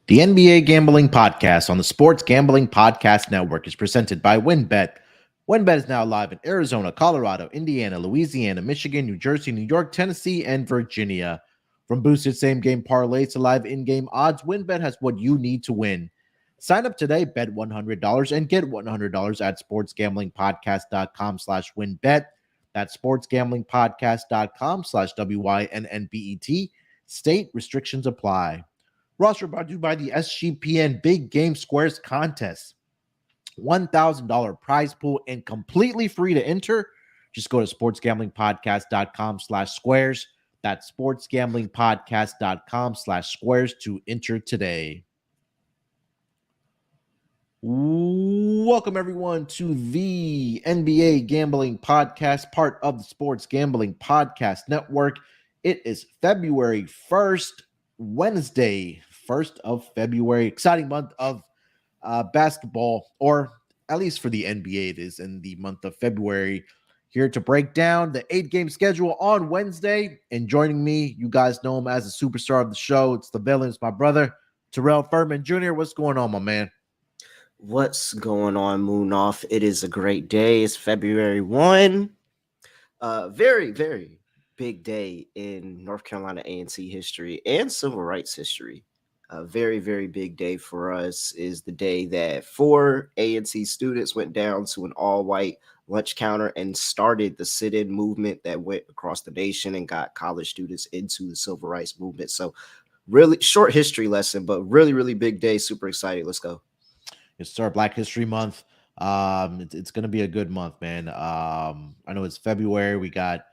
The NBA Gambling Podcast on the Sports Gambling Podcast Network is presented by WynnBET. WynnBET is now live in Arizona, Colorado, Indiana, Louisiana, Michigan, New Jersey, New York, Tennessee, and Virginia. From boosted same-game parlays to live in-game odds, WynnBET has what you need to win. Sign up today, bet $100, and get $100 at sportsgamblingpodcast.com/WynnBET. That's sportsgamblingpodcast.com/WYNNBET. State restrictions apply. Roster brought to you by the SGPN Big Game Squares Contest. $1,000 prize pool and completely free to enter. Just go to sportsgamblingpodcast.com/squares. That's sportsgamblingpodcast.com/squares to enter today. Welcome, everyone, to the NBA Gambling Podcast, part of the Sports Gambling Podcast Network. It is February 1st, Wednesday, 1st of February. Exciting month of basketball, or at least for the NBA, it is in the month of February. Here to break down the 8-game schedule on Wednesday. And joining me, you guys know him as the superstar of the show. It's the villain, it's my brother, Terrell Furman Jr. What's going on, my man? What's going on, Munaf? It is a great day. It's February 1. Very, very big day in North Carolina A&T history and civil rights history. A very, very big day for us is the day that 4 A&T students went down to an all-white lunch counter and started the sit-in movement that went across the nation and got college students into the civil rights movement. So really short history lesson, but really, really big day. Super excited. Let's go. It's our Black History Month. It's going to be a good month, man. I know it's February. We got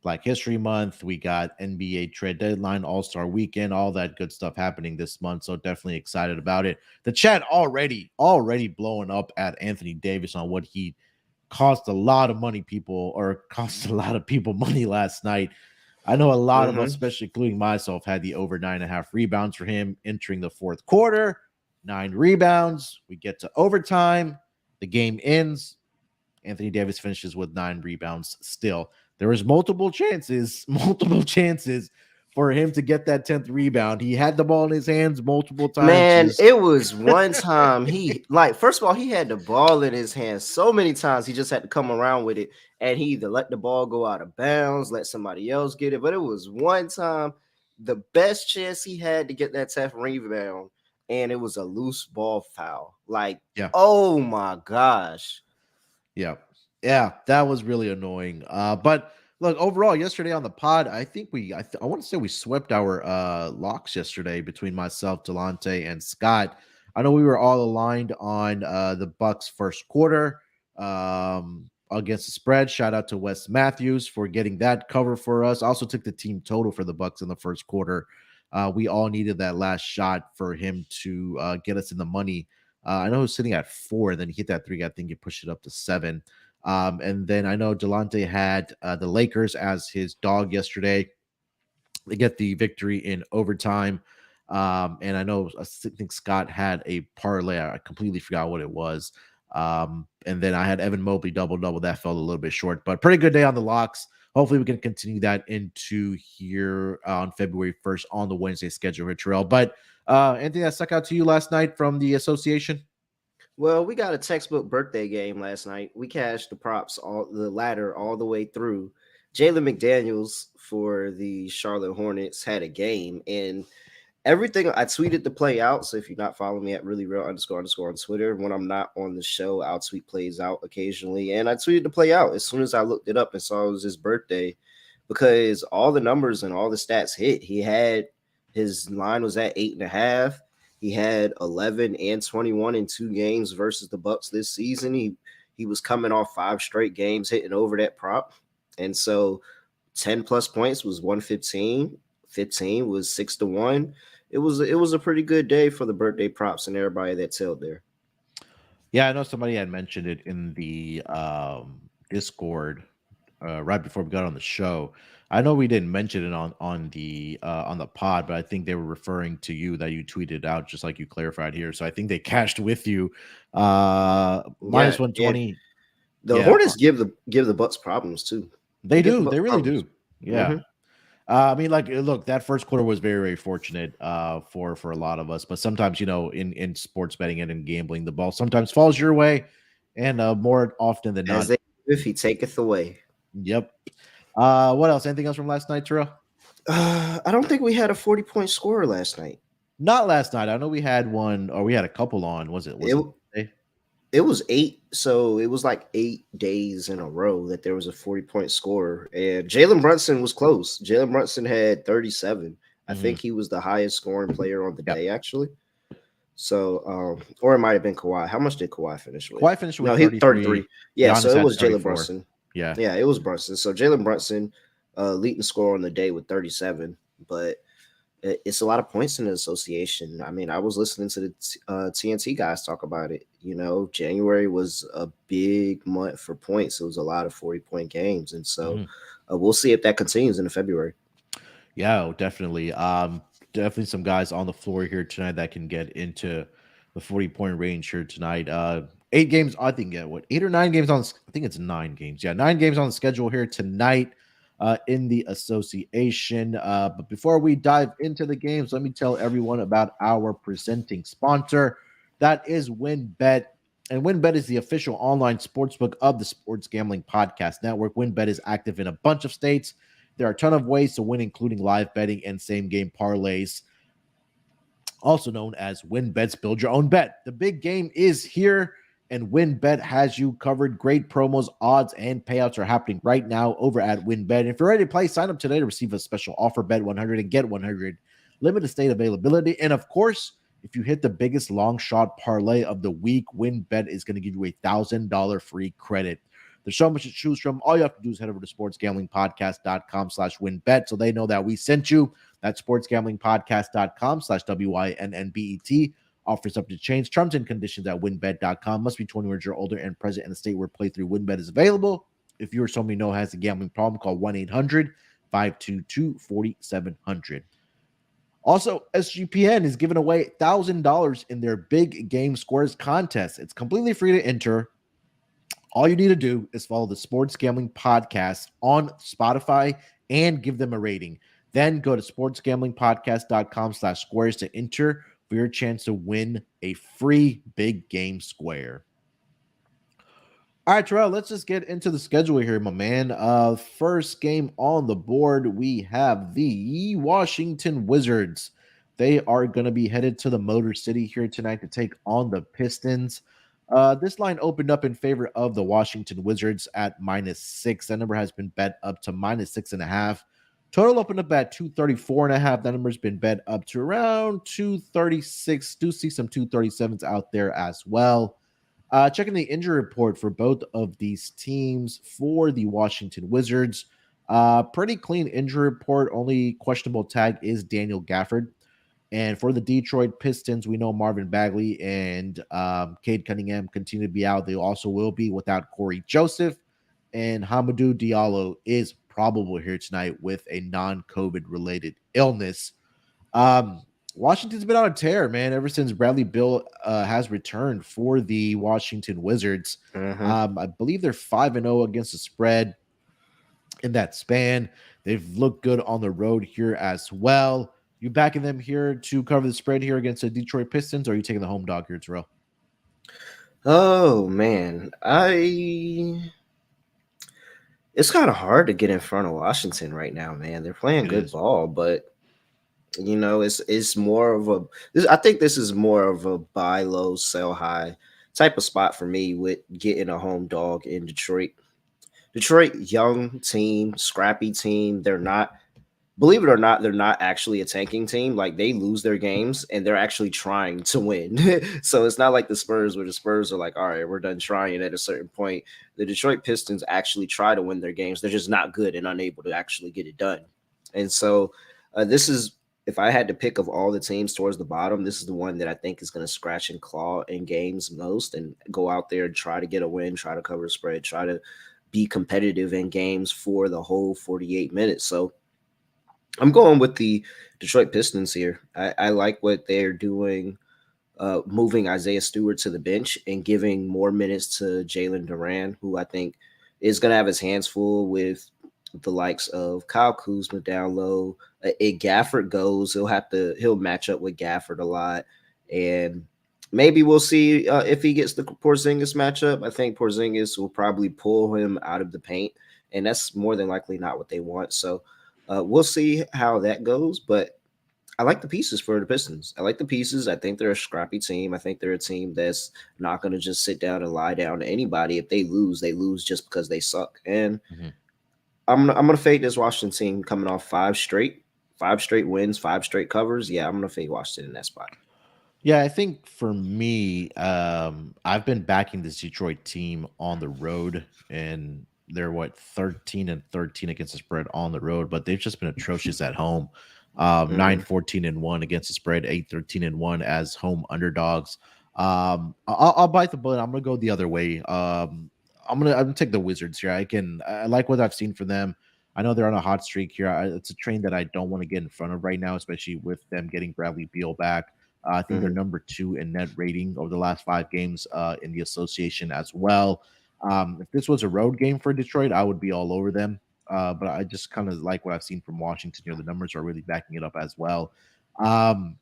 Black History Month. We got NBA trade deadline, All-Star weekend, all that good stuff happening this month. So definitely excited about it. The chat already blowing up at Anthony Davis on what he cost a lot of money money last night. I know a lot of us, especially including myself, had the over 9.5 rebounds for him entering the fourth quarter. 9 rebounds. We get to overtime. The game ends. Anthony Davis finishes with 9 rebounds still. There was multiple chances for him to get that 10th rebound. He had the ball in his hands multiple times. Man, it was one time first of all, he had the ball in his hands so many times. He just had to come around with it, and he either let the ball go out of bounds, let somebody else get it. But it was one time, the best chance he had to get that 10th rebound, and it was a loose ball foul. Oh my gosh. Yeah, that was really annoying. But look, overall, yesterday on the pod, I think I want to say we swept our locks yesterday between myself, Delonte, and Scott. I know we were all aligned on the Bucks first quarter against the spread. Shout out to Wes Matthews for getting that cover for us. I also took the team total for the Bucks in the first quarter. We all needed that last shot for him to get us in the money. I know he was sitting at 4, then he hit that 3. I think he pushed it up to 7. And then I know Delonte had the Lakers as his dog yesterday. They get the victory in overtime. And I think Scott had a parlay. I completely forgot what it was. And then I had Evan Mobley double-double. That fell a little bit short, but pretty good day on the locks. Hopefully we can continue that into here on February 1st on the Wednesday schedule here, Terrell. But anything that stuck out to you last night from the association? Well, we got a textbook birthday game last night. We cashed the props, the ladder all the way through. Jalen McDaniels for the Charlotte Hornets had a game, and everything I tweeted the play out. So if you're not following me at @reallyreal__ on Twitter, when I'm not on the show, I'll tweet plays out occasionally. And I tweeted the play out as soon as I looked it up and saw it was his birthday, because all the numbers and all the stats hit. His line was at 8.5. He had 11 and 21 in 2 games versus the Bucks this season. He was coming off 5 straight games hitting over that prop. And so 10 plus points was 115. 15 was 6-1. It was a pretty good day for the birthday props and everybody that tailed there. Yeah, I know somebody had mentioned it in the Discord right before we got on the show. I know we didn't mention it on the pod, but I think they were referring to you, that you tweeted out, just like you clarified here. So I think they cashed with you. Minus 120. The Hornets give the Bucks problems too. They do. They really do. Yeah. I mean, like, look, that first quarter was very, very fortunate for a lot of us. But sometimes, in sports betting and in gambling, the ball sometimes falls your way, and more often than As not, they if he taketh away. yep. What else? Anything else from last night, Terrell? I don't think we had a 40-point score last night. Not last night. I know we had one, or we had a couple on. Was it? Was It it? Wednesday? it was 8, so it was like 8 days in a row that there was a 40-point score. And Jalen Brunson was close. Jalen Brunson had 37. I Mhm. think he was the highest scoring player on the Yep. day, actually. So, or it might have been Kawhi. How much did Kawhi finish with? Kawhi finished No, with he 33. 33. Yeah, so Giannis it had was Jalen 34. Brunson. Yeah. Yeah, it was Brunson. So Jalen Brunson, leading scorer on the day with 37. But it's a lot of points in the association. I mean, I was listening to the TNT guys talk about it. January was a big month for points. It was a lot of 40-point games, and so Mhm. we'll see if that continues in February. Yeah, definitely. Definitely some guys on the floor here tonight that can get into the 40-point range here tonight. 8 games, I think, yeah, what, 8 or 9 games I think it's 9 games. Yeah, 9 games on the schedule here tonight in the association. But before we dive into the games, let me tell everyone about our presenting sponsor. That is WinBet. And WinBet is the official online sportsbook of the Sports Gambling Podcast Network. WinBet is active in a bunch of states. There are a ton of ways to win, including live betting and same game parlays, also known as WinBets Build Your Own Bet. The big game is here, and WinBet has you covered. Great promos, odds, and payouts are happening right now over at WinBet. If you're ready to play, sign up today to receive a special offer. Bet 100 and get 100. Limited state availability. And of course, if you hit the biggest long shot parlay of the week, WinBet is going to give you $1,000 free credit. There's so much to choose from. All you have to do is head over to sportsgamblingpodcast.com/winbet so they know that we sent you. That's sportsgamblingpodcast.com/WINNBET. Offers up to change. Terms and conditions at winbet.com. Must be 21 years or older and present in the state where playthrough WinBet is available. If you or someone you know has a gambling problem, call 1-800-522-4700. Also, SGPN is giving away $1,000 in their Big Game Squares contest. It's completely free to enter. All you need to do is follow the Sports Gambling Podcast on Spotify and give them a rating. Then go to sportsgamblingpodcast.com/squares to enter for your chance to win a free big game square. All right, Terrell, let's just get into the schedule here, my man. First game on the board, we have the Washington Wizards. They are going to be headed to the Motor City here tonight to take on the Pistons. This line opened up in favor of the Washington Wizards at -6. That number has been bet up to -6.5. Total opened up at 234.5. That number's been bet up to around 236. Do see some 237s out there as well. Checking the injury report for both of these teams for the Washington Wizards. Pretty clean injury report. Only questionable tag is Daniel Gafford. And for the Detroit Pistons, we know Marvin Bagley and Cade Cunningham continue to be out. They also will be without Corey Joseph. And Hamidou Diallo is probable here tonight with a non-COVID related illness. Um, Washington's been on a tear, man, ever since Bradley Beal has returned for the Washington Wizards. Mm-hmm. I believe they're 5-0 against the spread in that span. They've looked good on the road here as well. You backing them here to cover the spread here against the Detroit Pistons, or are you taking the home dog here, Terrell? Oh man, it's kind of hard to get in front of Washington right now, man. They're playing It good is. ball, but it's more of a I think this is more of a buy low, sell high type of spot for me with getting a home dog in Detroit. Detroit, young team, scrappy team. They're not, believe it or not, they're not actually a tanking team. Like they lose their games and they're actually trying to win. So it's not like the Spurs where the Spurs are like, all right, we're done trying at a certain point. The Detroit Pistons actually try to win their games. They're just not good and unable to actually get it done. And so this is, if I had to pick of all the teams towards the bottom, this is the one that I think is going to scratch and claw in games most and go out there and try to get a win, try to cover a spread, try to be competitive in games for the whole 48 minutes. So I'm going with the Detroit Pistons here. I like what they're doing, moving Isaiah Stewart to the bench and giving more minutes to Jalen Duran, who I think is going to have his hands full with with the likes of Kyle Kuzma down low. If Gafford goes, he'll match up with Gafford a lot, and maybe we'll see if he gets the Porzingis matchup. I think Porzingis will probably pull him out of the paint, and that's more than likely not what they want. So we'll see how that goes, but I like the pieces for the Pistons. I like the pieces. I think they're a scrappy team. I think they're a team that's not going to just sit down and lie down to anybody. If they lose just because they suck. And Mhm. I'm gonna fade this Washington team coming off five straight wins, five straight covers. Yeah, I'm gonna fade Washington in that spot. Yeah, I think for me, I've been backing this Detroit team on the road, and they're what 13-13 against the spread on the road, but they've just been atrocious at home. 9 Mm-hmm. 14-1 against the spread, 8 13-1 as home underdogs. I'll bite the bullet. I'm gonna go the other way. I'm gonna take the Wizards here. I like what I've seen for them. I know they're on a hot streak here. It's a train that I don't want to get in front of right now, especially with them getting Bradley Beal back. I think they're Mm-hmm. number 2 in net rating over the last 5 games in the association as well. If this was a road game for Detroit, I would be all over them. But I just kind of like what I've seen from Washington. The numbers are really backing it up as well. Um,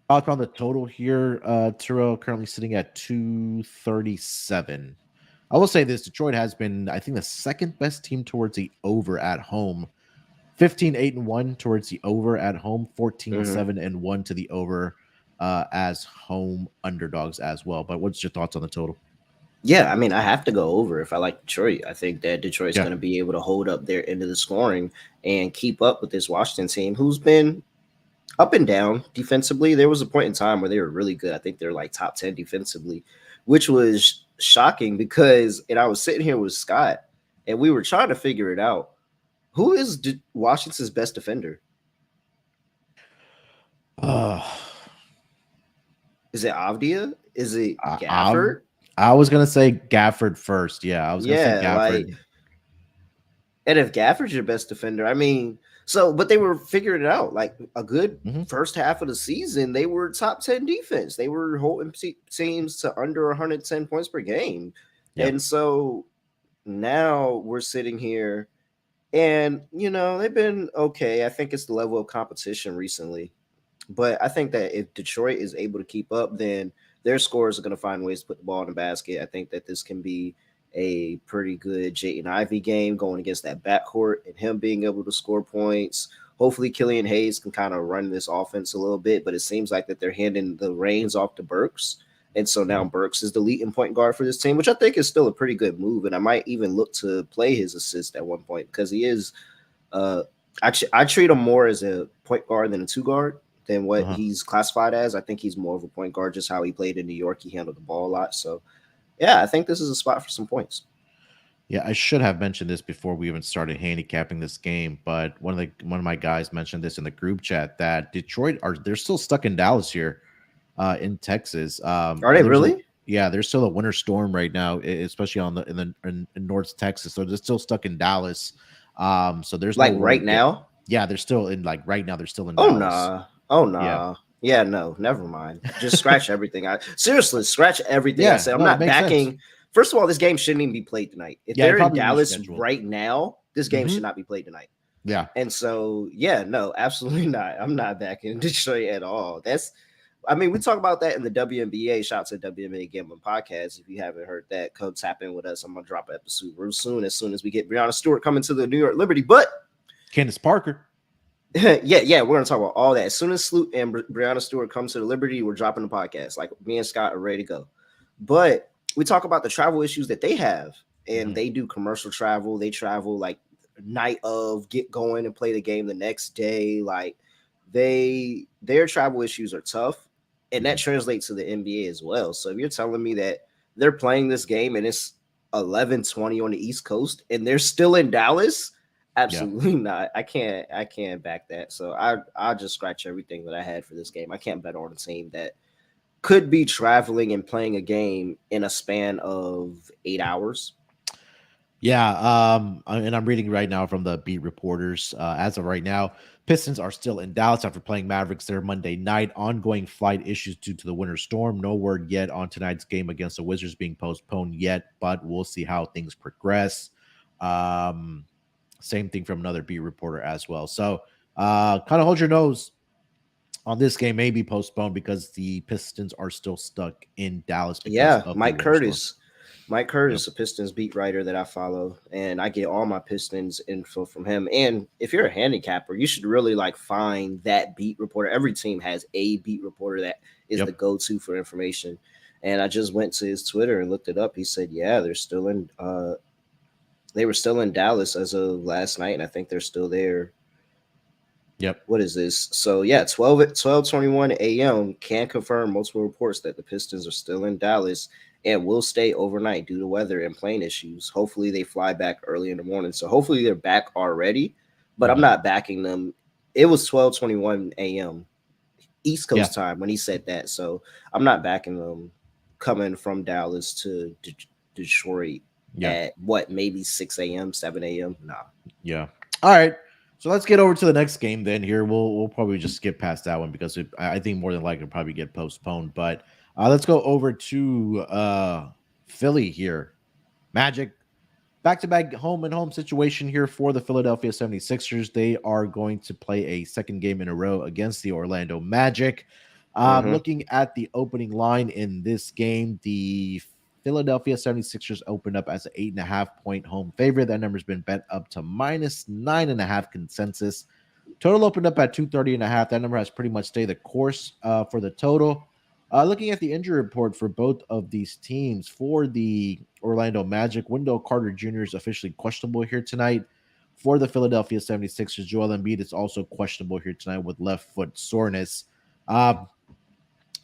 Thoughts on the total here, Terrell currently sitting at 237. I will say this: Detroit has been, I think, the second best team towards the over at home. 15-8-1 towards the over at home, fourteen Mm-hmm. seven and 1 to the over as home underdogs as well. But what's your thoughts on the total? Yeah, I mean, I have to go over if I like Detroit. I think that Detroit's Yeah. going to be able to hold up their end of the scoring and keep up with this Washington team, who's been up and down defensively. There was a point in time where they were really good. I think they're like top 10 defensively, which was shocking because, and I was sitting here with Scott and we were trying to figure it out. Who is Washington's best defender? Uh, Is it Avdia? Is it I, I'm, Gafford? I was going to say Gafford first. Yeah, I was going to say Yeah, like, Gafford. and if Gafford's your best defender, I mean, so, but they were figuring it out. Like a good Hmm. first half of the season, they were top 10 defense. They were holding teams to under 110 points per game. Yeah. And so now we're sitting here and, they've been okay. I think it's the level of competition recently. But I think that if Detroit is able to keep up, then their scorers are going to find ways to put the ball in the basket. I think that this can be a pretty good Jayton Ivey game going against that backcourt and him being able to score points. Hopefully, Killian Hayes can kind of run this offense a little bit, but it seems like that they're handing the reins off to Burks. And so now Mhm. Burks is the leading point guard for this team, which I think is still a pretty good move. And I might even look to play his assist at one point because he is uh, I treat him more as a point guard than a two guard than what Uh-huh. he's classified as. I think he's more of a point guard, just how he played in New York. He handled the ball a lot. So, yeah, I think this is a spot for some points. Yeah, I should have mentioned this before we even started handicapping this game, but one of my guys mentioned this in the group chat that Detroit they're still stuck in Dallas here, in Texas. Are they There's a really? Yeah, there's still a winter storm right now, especially on in North Texas. So they're still stuck in Dallas. So there's no Like right road game. now? Yeah, they're still in like right now. They're still in Oh, Dallas. nah. Oh, Yeah, nah. Yeah, no, never mind. Just scratch everything. Seriously, scratch everything I yeah. said. I'm No, it not makes sense. backing. First of all, this game shouldn't even be played tonight. If Yeah, it they're in probably Dallas rescheduled. right now, this game Hmm. should not be played tonight. Yeah, And so, yeah, no, absolutely not. I'm not backing Detroit at all. I mean, we talk about that in the WNBA. Shout out to WNBA Gambling Podcast. If you haven't heard that, come tap in with us. I'm gonna drop an episode real soon. As soon as we get Breonna Stewart coming to the New York Liberty, but Candace Parker. yeah, we're gonna talk about all that. As soon as Sloot and Breonna Stewart comes to the Liberty, we're dropping the podcast. Like me and Scott are ready to go. But we talk about the travel issues that they have, and Hmm. they do commercial travel. They travel like night of, get going and play the game the next day. Like their travel issues are tough, and that Hmm. translates to the NBA as well. So if you're telling me that they're playing this game and it's 11:20 on the East Coast and they're still in Dallas, Yeah. absolutely not. I can't back that. So I'll just scratch everything that I had for this game. I can't bet on a team that could be traveling and playing a game in a span of 8 hours. Yeah, and I'm reading right now from the beat reporters. As of right now, Pistons are still in Dallas after playing Mavericks there Monday night. Ongoing flight issues due to the winter storm. No word yet on tonight's game against the Wizards being postponed yet, but we'll see how things progress. Um, Same thing from another beat reporter as well. So kind of hold your nose on this game, may be postponed because the Pistons are still stuck in Dallas because Yeah, of the Mike winter storm. Curtis. Mike Yep. Curtis, a Pistons beat writer that I follow, and I get all my Pistons info from him. And if you're a handicapper, you should really like find that beat reporter. Every team has a beat reporter that is the Yep. go-to for information. And I just went to his Twitter and looked it up. He said, "Yeah, they were still in Dallas as of last night, and I think they're still there. Yep. What is this? So yeah, 12:21 a.m. can confirm multiple reports that the Pistons are still in Dallas and will stay overnight due to weather and plane issues. Hopefully they fly back early in the morning. So hopefully they're back already, but I'm Mhm. not backing them. It was 12:21 a.m. East Yeah. Coast time when he said that. So I'm not backing them coming from Dallas to Detroit Yeah. at what, maybe 6 a.m., 7 a.m. Nah. Yeah. All right. So let's get over to the next game then. Here we'll probably just skip past that one because I think more than likely it'll probably get postponed. But let's go over to Philly here. Magic back-to-back home and home situation here for the Philadelphia 76ers. They are going to play a second game in a row against the Orlando Magic. Mm-hmm. Looking at the opening line in this game, the Philadelphia 76ers opened up as an 8.5 point home favorite. That number's been bet up to minus 9.5 consensus. Total opened up at 230.5. That number has pretty much stayed the course for the total. Looking at the injury report for both of these teams, for the Orlando Magic, Wendell Carter Jr. is officially questionable here tonight. For the Philadelphia 76ers, Joel Embiid is also questionable here tonight with left foot soreness. Uh,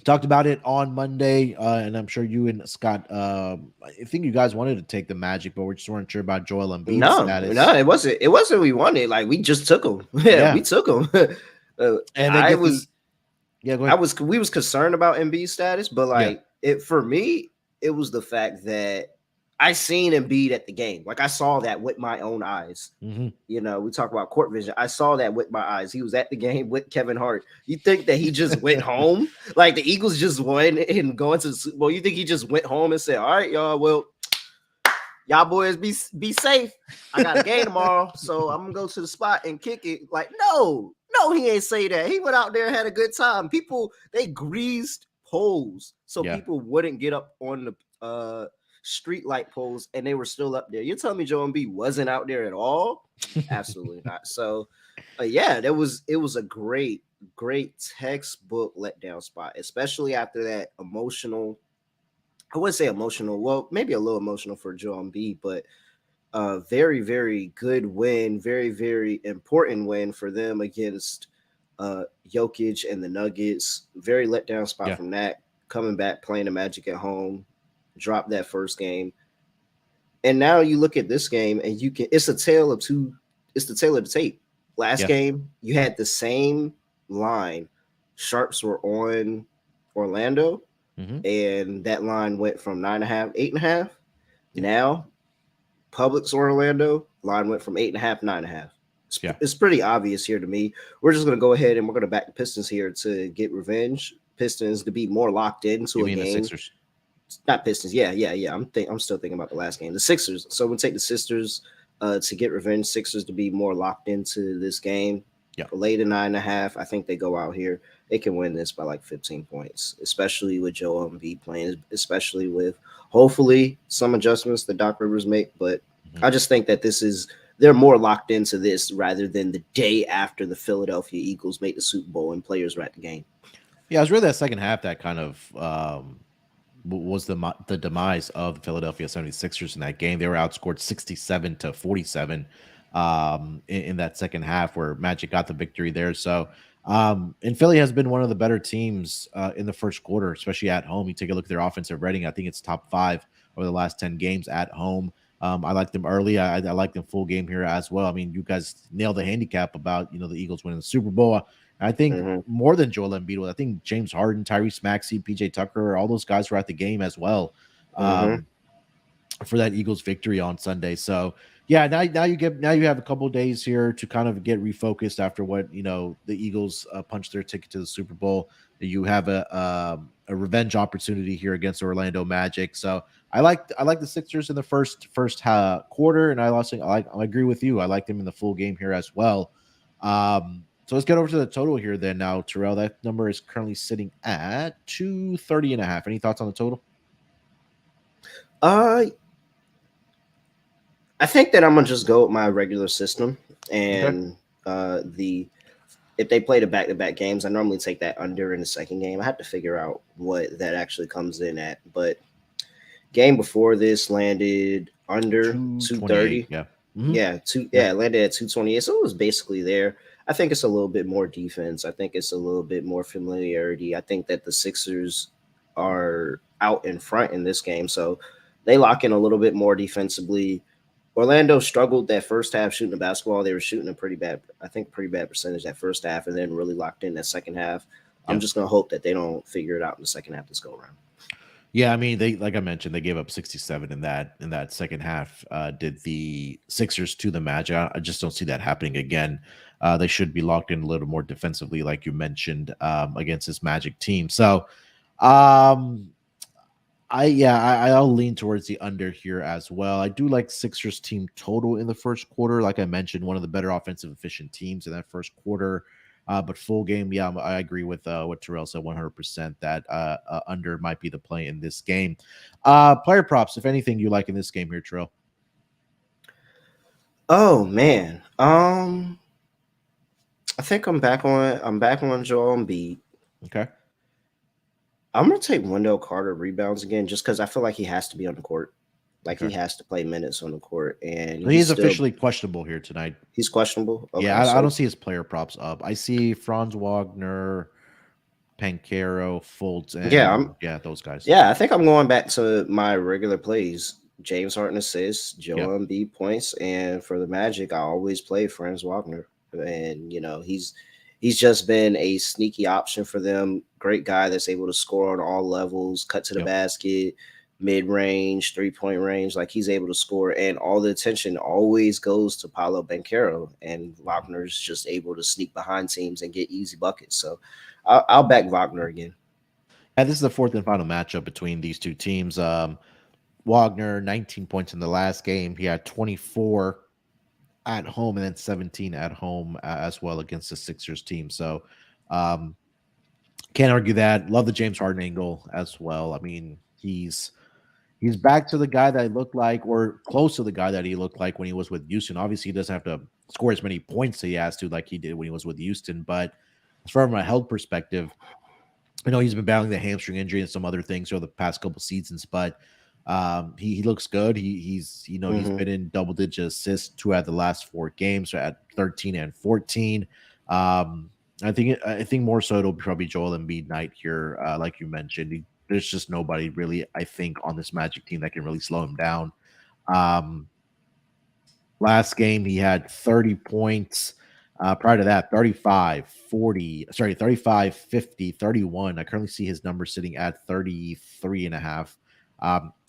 Talked about it on Monday, and I'm sure you and Scott, I think you guys wanted to take the Magic, but we just weren't sure about Joel Embiid's No, no, status. it wasn't. It wasn't we wanted. Like we just took him. Yeah, we Yeah. took him. And they I get was, the, yeah, go I ahead. was, we was concerned about Embiid's status, but Yeah. like it for me, it was the fact that I seen Embiid at the game. Like I saw that with my own eyes. Hmm. You know, we talk about court vision. I saw that with my eyes. He was at the game with Kevin Hart. You think that he just went home? Like the Eagles just won and going to the Super Bowl. You think he just went home and said, "All right, y'all, well, y'all boys be safe. I got a game tomorrow, so I'm gonna go to the spot and kick it." Like, no, he ain't say that. He went out there and had a good time. People they greased poles so Yeah. people wouldn't get up on the street light poles, and they were still up there. You're telling me Joe B wasn't out there at all? Absolutely not. So, yeah, it was a great textbook letdown spot, especially after that emotional. I wouldn't say emotional. Well, maybe a little emotional for Joel Embiid, but very, very good win, very, very important win for them against Jokic and the Nuggets. Very let down spot Yeah. from that. Coming back, playing the Magic at home, dropped that first game, and now you look at this game and you can. It's a tale of two. It's the tale of the tape. Last Yeah. game, you had the same line. Sharps were on Orlando, Hmm. and that line went from 9.5, 8.5. Yeah. Now Publix Orlando line went from 8.5, 9.5. Yeah. It's pretty obvious here to me. We're just gonna go ahead and we're gonna back the Pistons here to get revenge. Pistons to be more locked You into a mean the game. Sixers? Not Pistons. Yeah. I'm still thinking about the last game. The Sixers. So we'll take the Sisters to get revenge. Sixers to be more locked into this game. Yeah. Late at 9.5. I think they go out here. They can win this by like 15 points, especially with Joel Embiid playing, especially with hopefully some adjustments that Doc Rivers make. But Hmm. I just think that they're more locked into this rather than the day after the Philadelphia Eagles made the Super Bowl and players were at the game. Yeah, it was really that second half that kind of was the demise of the Philadelphia 76ers in that game. They were outscored 67-47 in that second half where Magic got the victory there. So, and Philly has been one of the better teams in the first quarter, especially at home. You take a look at their offensive rating. I think it's top 5 over the last 10 games at home. I like them early. I like them full game here as well. I mean, you guys nailed the handicap about the Eagles winning the Super Bowl. I think Mm-hmm. more than Joel Embiid. I think James Harden, Tyrese Maxey, PJ Tucker, all those guys were at the game as well Mm-hmm. for that Eagles victory on Sunday. So yeah, now you have a couple of days here to kind of get refocused after what the Eagles punched their ticket to the Super Bowl. You have a revenge opportunity here against Orlando Magic. So I like the Sixers in the first quarter, and I agree with you. I like them in the full game here as well. So let's get over to the total here then now, Terrell. That number is currently sitting at 230.5. Any thoughts on the total? Uh, I think that I'm gonna just go with my regular system, Okay. and the if they play the back to back games, I normally take that under in the second game. I have to figure out what that actually comes in at, but game before this landed under 228. 230. Yeah. Yeah, Yep. it landed at 228. So it was basically there. I think it's a little bit more defense. I think it's a little bit more familiarity. I think that the Sixers are out in front in this game. So they lock in a little bit more defensively. Orlando struggled that first half shooting the basketball. They were shooting a pretty bad, I think, pretty bad percentage that first half, and then really locked in that second half. I'm Yep. just gonna hope that they don't figure it out in the second half this go around. Yeah, I mean, they like I mentioned, they gave up 67 in that second half. Did the Sixers to the Magic? I just don't see that happening again. They should be locked in a little more defensively, like you mentioned, against this Magic team. So, um, I'll lean towards the under here as well. I do like Sixers team total in the first quarter. Like I mentioned, one of the better offensive efficient teams in that first quarter. But full game, yeah, I agree with what Terrell said 100% that under might be the play in this game. Player props, if anything, you like in this game here, Terrell. Oh man, I think I'm back on Joel Embiid. Okay. I'm gonna take Wendell Carter rebounds again, just because I feel like he has to be on the court. Like he Okay. has to play minutes on the court, and He is officially questionable here tonight. he's questionable. Yeah, Okay, I don't so see his player props up. I see Franz Wagner, Pancaro, Fultz, yeah, and yeah, those guys. I think I'm going back to my regular plays. James Harden assists, Yeah. Joel Embiid points, and for the Magic, I always play Franz Wagner, and he's just been a sneaky option for them. Great guy that's able to score on all levels, cut to the Yep. basket, mid range, 3 point range. Like he's able to score, and all the attention always goes to Paolo Banchero, and Wagner's just able to sneak behind teams and get easy buckets. So I'll back Wagner again. And this is the fourth and final matchup between these two teams. Wagner, 19 points in the last game. He had 24 at home and then 17 at home as well against the Sixers team. So um, can't argue that. Love the James Harden angle as well. I mean, he's back to the guy that he looked like, or close to the guy that he looked like when he was with Houston. Obviously, he doesn't have to score as many points as he has to, like he did when he was with Houston. But as far from a health perspective, I know he's been battling the hamstring injury and some other things over the past couple seasons, but he looks good. He's Hmm. been in double digit assists 2 out of the last 4 games, so at 13 and 14. Um, I think more so it'll probably Joel Embiid night here, like you mentioned. There's just nobody really, I think, on this Magic team that can really slow him down. Um, Last game, he had 30 points. Prior to that, 35, 40, sorry, 35, 50, 31. I currently see his number sitting at 33 and a half.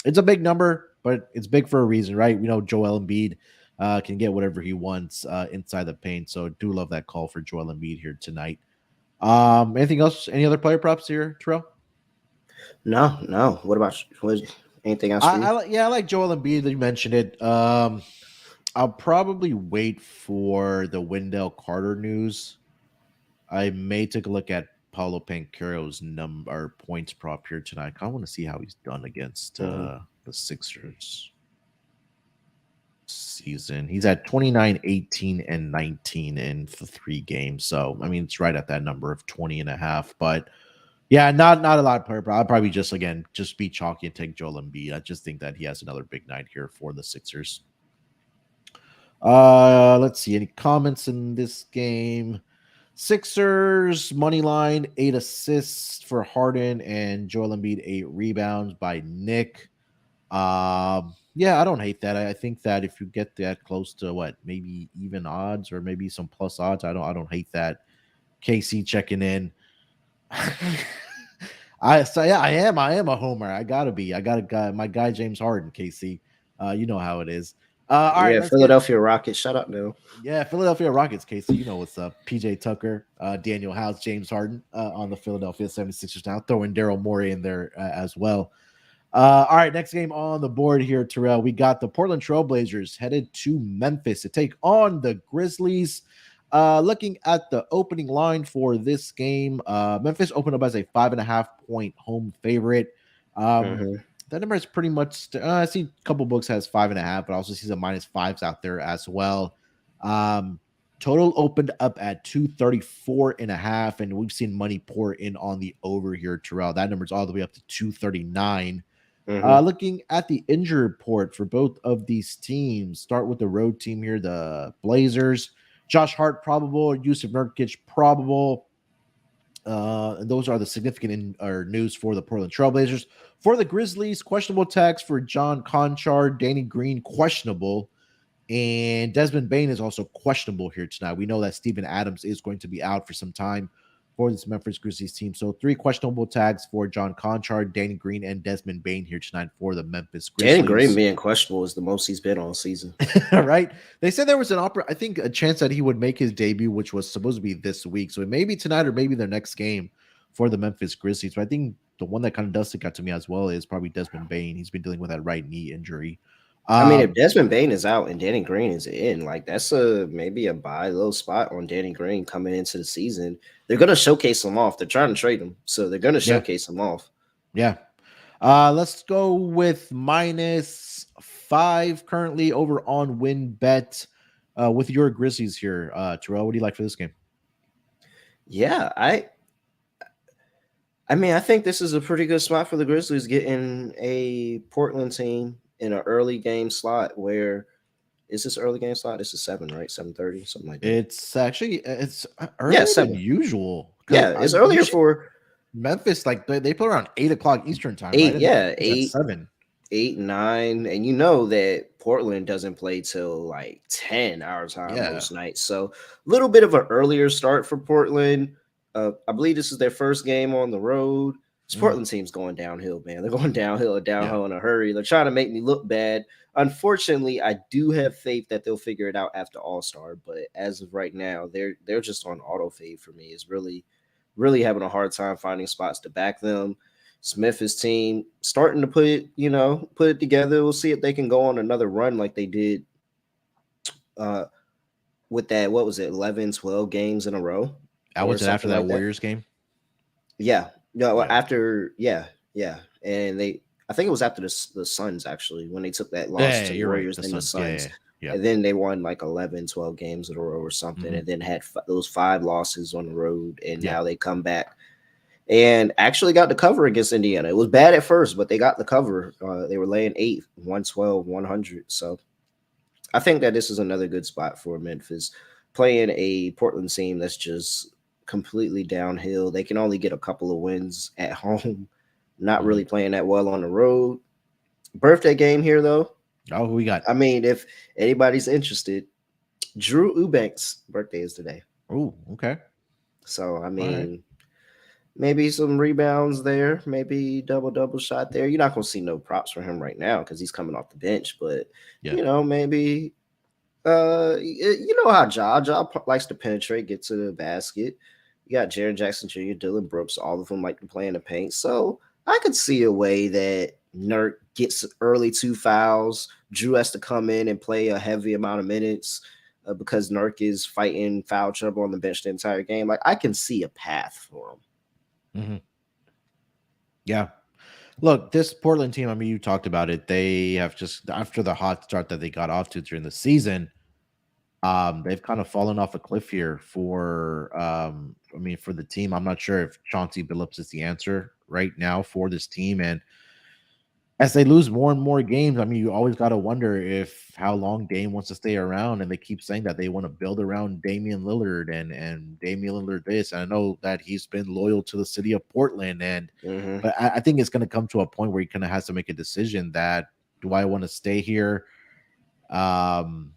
It's a big number, but it's big for a reason, right? We know Joel Embiid can get whatever he wants inside the paint. So do love that call for Joel Embiid here tonight. Anything else? Any other player props here, Terrell? No, no. What about anything else for you? I like Joel Embiid. You mentioned it. I'll probably wait for the Wendell Carter news. I may take a look at Paulo Pancaro's number points prop here tonight. I kind of want to see how he's done against Hmm. the Sixers season. He's at 29, 18, and 19 in the 3 games. So, I mean, it's right at that number of 20 and a half. But yeah, not a lot of player prop. I'll probably just be chalky and take Joel Embiid. I just think that he has another big night here for the Sixers. Let's see any comments in this game. Sixers money line 8 assists for Harden and Joel Embiid 8 rebounds by Nick. Yeah, I don't hate that. I think that if you get that close to what maybe even odds or maybe some plus odds, I don't hate that. KC checking in. I am a homer. I gotta be. I got a guy, my guy James Harden. KC, you know how it is. All right, Yeah, let's get Philadelphia Rockets. Shut up now. yeah, Philadelphia Rockets, Casey. You know what's up. PJ Tucker, Daniel House, James Harden on the Philadelphia 76ers now. Throwing Daryl Morey in there as well. All right, next game on the board here, Terrell. We got the Portland Trailblazers headed to Memphis to take on the Grizzlies. Looking at the opening line for this game, Memphis opened up as a 5.5 point home favorite. Um, Mhm. that number is pretty much. I see a couple books has 5.5, but I also see some -5s out there as well. Um, total opened up at 234.5, and we've seen money pour in on the over here, Terrell. That number's all the way up to 239. Mhm. Looking at the injury report for both of these teams, start with the road team here, the Blazers. Josh Hart probable, Yusuf Nurkic probable. And those are the significant news for the Portland Trailblazers. For the Grizzlies, questionable tags for John Conchard, Danny Green questionable, and Desmond Bain is also questionable here tonight. We know that Steven Adams is going to be out for some time for this Memphis Grizzlies team. So 3 questionable tags for John Conchard, Danny Green, and Desmond Bain here tonight for the Memphis Danny Green Grizzlies. being questionable is the most he's been all season. Right? They said there was I think a chance that he would make his debut, which was supposed to be this week. So it may be tonight or maybe the next game for the Memphis Grizzlies. But I think the one that kind of does stick out to me as well is probably Desmond Bain. He's been dealing with that right knee injury. I mean, if Um, Desmond Bain is out and Danny Green is in, like that's a maybe a buy low spot on Danny Green coming into the season. They're gonna showcase him off. They're trying to trade him, so they're gonna yeah, showcase him off. yeah. Let's go with -5 currently over on win bet with your Grizzlies here. Terrell, what do you like for this game? Yeah, I mean, I think this is a pretty good spot for the Grizzlies getting a Portland team in an early game slot. Where is this early game slot? This is 7, right? 7:30, something like that. It's Yeah, earlier than 7. usual because Yeah, I it's earlier usually for Memphis like they play around 8 o'clock Eastern time, right? 8. And Yeah, it's at 8, 7. 8, 9, and you know that Portland doesn't play till like 10 our time Yeah. most nights. So a little bit of an earlier start for Portland. I believe this is their first game on the road. This Mhm. Portland team's going downhill, man. They're going downhill, Yeah. downhill in a hurry. They're trying to make me look bad. Unfortunately, I do have faith that they'll figure it out after All Star, but as of right now, they're just on auto fade for me. It's really having a hard time finding spots to back them. Smith's team starting to put it together. We'll see if they can go on another run like they did uh with that, what was it, 11, 12 games in a row I or was it after something that like that. Warriors game. Yeah. No, Yeah. after yeah. And I think it was after the Suns actually when they took that loss Yeah, to the you're right. Warriors The and the Suns. Yeah, Suns. yeah, yeah. And then they won like 11, 12 games in a row or something, Mhm. and then had those 5 losses on the road, and Yeah. now they come back and actually got the cover against Indiana. It was bad at first, but they got the cover. They were laying 8, 112, 100. So I think that this is another good spot for Memphis playing a Portland team that's just completely downhill. They can only get a couple of wins at home, not Mhm. really playing that well on the road. Birthday game here, though. Oh, who we got? I mean, if anybody's interested, Drew Eubanks' birthday is today. Oh, okay. So, I All right. mean, maybe some rebounds there, maybe double shot there. You're not gonna see no props for him right now because he's coming off the bench, but Yeah. maybe you know how likes to penetrate, get to the basket. You got Jaren Jackson Jr., Dylan Brooks, all of them like to play in the paint. So I could see a way that Nurk gets early 2 fouls. Drew has to come in and play a heavy amount of minutes because Nurk is fighting foul trouble on the bench the entire game. Like I can see a path for him. Mhm. Yeah. Look, this Portland team, I mean, you talked about it. They have just after the hot start that they got off to during the season, they've kind of fallen off a cliff here for I mean, for the team. I'm not sure if Chauncey Billups is the answer right now for this team. And as they lose more and more games, I mean, you always got to wonder if how long Dame wants to stay around. And they keep saying that they want to build around Damian Lillard and Damian Lillard this. And I know that he's been loyal to the city of Portland, and Mm-hmm. but I think it's going to come to a point where he kind of has to make a decision that do I want to stay here um,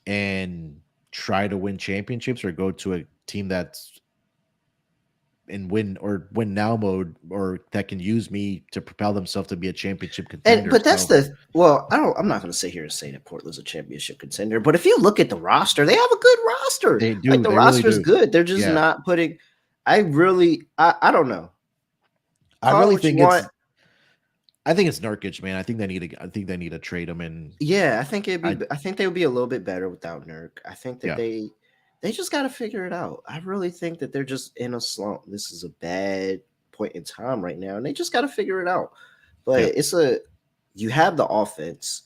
and try to win championships or go to a team that's in win now mode, or that can use me to propel themselves to be a championship And contender. but that's So the well, I'm not going to sit here and say that Portland's a championship contender, but if you look at the roster, they have a good roster. they Like do, the they really roster is do. good. They're just Yeah, not putting. I don't know. I Call it really what you think want. it's Nurkic, man. I think they need to trade him, and Yeah, I think it'd I be. I think they would be a little bit better without Nurk. I think that yeah they just got to figure it out. I really think that they're just in a slump. This is a bad point in time right now, and they just got to figure it out. But yeah. it's a you have the offense,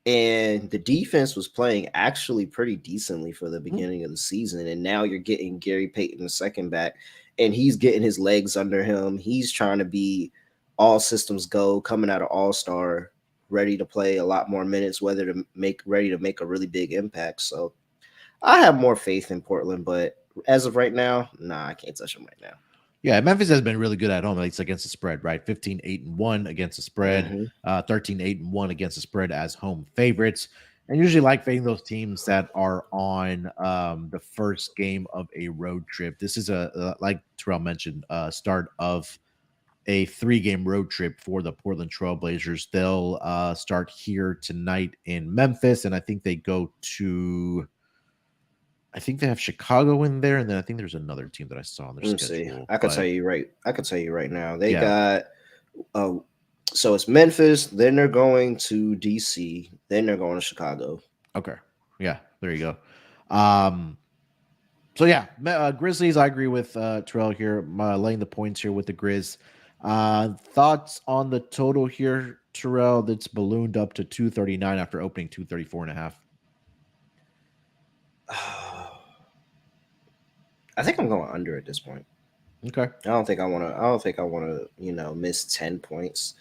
and the defense was playing actually pretty decently for the Mm, beginning of the season, and now you're getting Gary Payton the second back, and he's getting his legs under him. He's trying to be all systems go, coming out of All Star, ready to play a lot more minutes, whether to make ready to make a really big impact. So I have more faith in Portland, but as of right now, nah, I can't touch them right now. Yeah, Memphis has been really good at home. It's against the spread, right? 15-8-1 against the spread, Mm-hmm. 13-8-1 against the spread as home favorites. And usually like fading those teams that are on the first game of a road trip. This is like Terrell mentioned, start of a 3-game road trip for the Portland Trailblazers. They'll start here tonight in Memphis, and I think they go to. I think they have Chicago in there, and then I think there's another team that I saw on their Let me see. schedule. I could tell But you right. I could tell you right now. They yeah, got uh, so it's Memphis, then they're going to DC, then they're going to Chicago. okay, yeah, there you go. Um, so yeah, Grizzlies. I agree with Terrell here, laying the points here with the Grizz. Thoughts on the total here, Terrell? That's ballooned up to 239 after opening 234.5. I think I'm going under at this point. Okay. I don't think I want to. I don't think I want to. Miss 10 points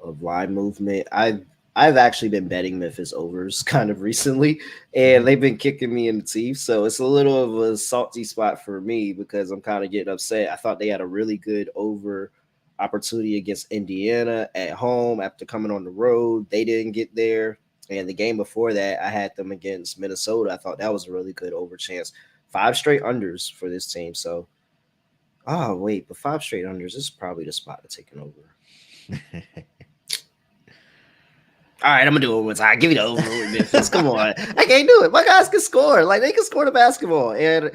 of line movement. I've actually been betting Memphis overs kind of recently, and Mhm. they've been kicking me in the teeth. So it's a little of a salty spot for me because I'm kind of getting upset. I thought they had a really good over opportunity against Indiana at home after coming on the road. They didn't get there. And the game before that, I had them against Minnesota. I thought that was a really good over chance. 5 straight unders for this team. So, oh, wait, but 5 straight unders this is probably the spot to take an over. All right, I'm gonna do it one more time. Give me the over with Memphis. Come on, I can't do it. My guys can score. Like they can score the basketball, and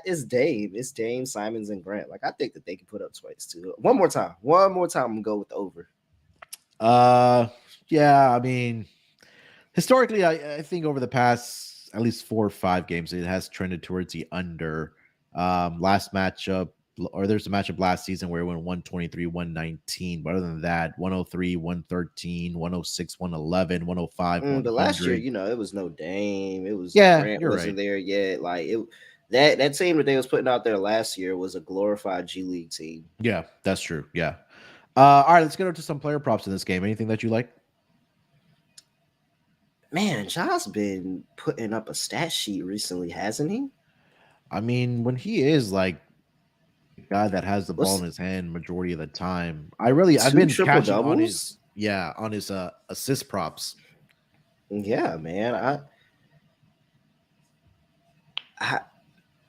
it's Dame, Simons, and Grant. Like I think that they can put up twice too. One more time. I'm gonna go with the over. uh, yeah. I mean, historically, I think over the past at least 4 or 5 games, it has trended towards the under. Last matchup, or there's a matchup last season where it went 123, 119. But other than that, 103, 113, 106, 111, 105, But last year, 100. it was no Dame. It was Yeah, Grant you're wasn't right. there yet. Like it, that team that they was putting out there last year was a glorified G League team. Yeah, that's true. Yeah. All right, let's get into some player props in this game. Anything that you like? Man, Ja's been putting up a stat sheet recently, hasn't he? I mean, when he is like a guy that has the ball What's in his hand majority of the time, I've two been triple cashing on his doubles? assist props. Yeah, man. I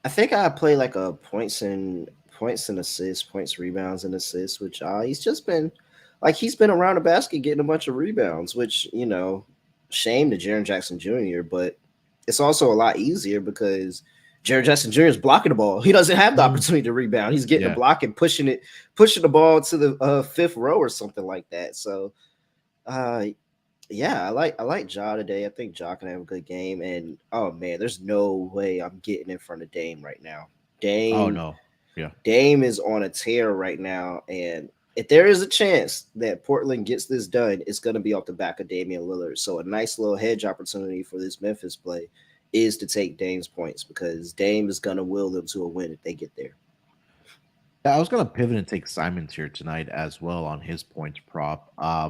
I think I play like a points and assists, points, rebounds, and assists, which he's been around the basket getting a bunch of rebounds, which shame to Jaren Jackson Jr., but it's also a lot easier because Jaren Jackson Jr. is blocking the ball. He doesn't have the Mhm. opportunity to rebound. He's getting a Yeah. block and pushing the ball to the fifth row or something like that. So uh yeah, I like Ja today. I think Ja can have a good game. And oh man, there's no way I'm getting in front of Dame right now. Oh Dame no. Yeah. Dame is on a tear right now, and if there is a chance that Portland gets this done, it's going to be off the back of Damian Lillard. So a nice little hedge opportunity for this Memphis play is to take Dame's points because Dame is going to will them to a win if they get there. Yeah, I was gonna pivot and take Simons here tonight as well on his points prop. I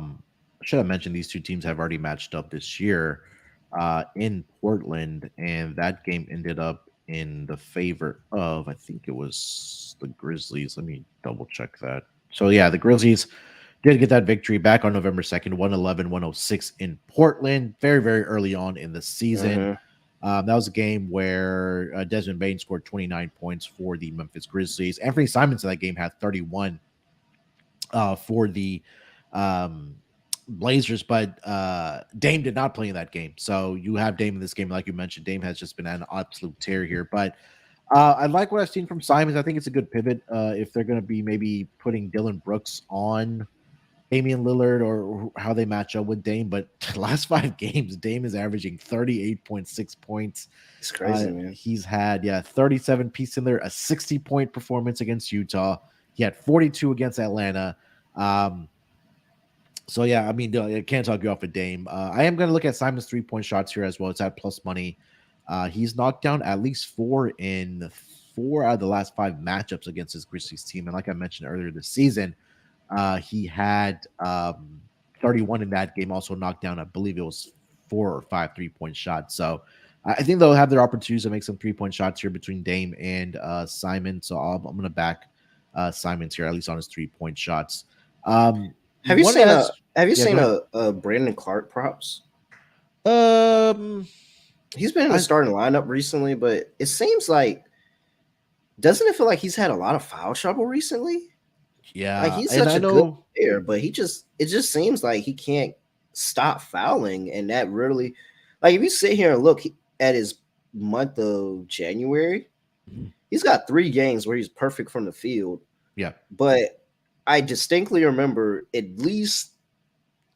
should have mentioned these two teams have already matched up this year in Portland, and that game ended up in the favor of, I think it was the Grizzlies. Let me double check that. So yeah, the Grizzlies did get that victory back on November 2nd, 111, 106 in Portland, very, very early on in the season. Mm-hmm. That was a game where Desmond Bain scored 29 points for the Memphis Grizzlies. Anthony Simons in that game had 31 for the um, Blazers, but Dame did not play in that game. So you have Dame in this game, like you mentioned. Dame has just been an absolute tear here. But I like what I've seen from Simons. I think it's a good pivot if they're going to be maybe putting Dylan Brooks on Damian Lillard or how they match up with Dame. But the last 5 games, Dame is averaging 38.6 points. It's crazy, man. He's had 37 pieces in there, a 60-point performance against Utah. He had 42 against Atlanta. So yeah, I mean, I can't talk you off a Dame. I am going to look at Simon's 3-point shots here as well. It's at plus money. He's knocked down at least 4 out of the last 5 matchups against his Grizzlies team. And like I mentioned earlier this season, he had 31 in that game. Also knocked down, I believe it was 4 or 5 3-point shots. So I think they'll have their opportunities to make some 3-point shots here between Dame and Simon. So I'm going to back Simons here, at least on his 3-point shots. Have you seen a Brandon Clark props? He's been in the starting lineup recently, but it seems like, doesn't it feel like he's had a lot of foul trouble recently? Yeah, like he's such a good player, but it just seems like he can't stop fouling, and that really, like, if you sit here and look at his month of January, he's got 3 games where he's perfect from the field. Yeah, but I distinctly remember at least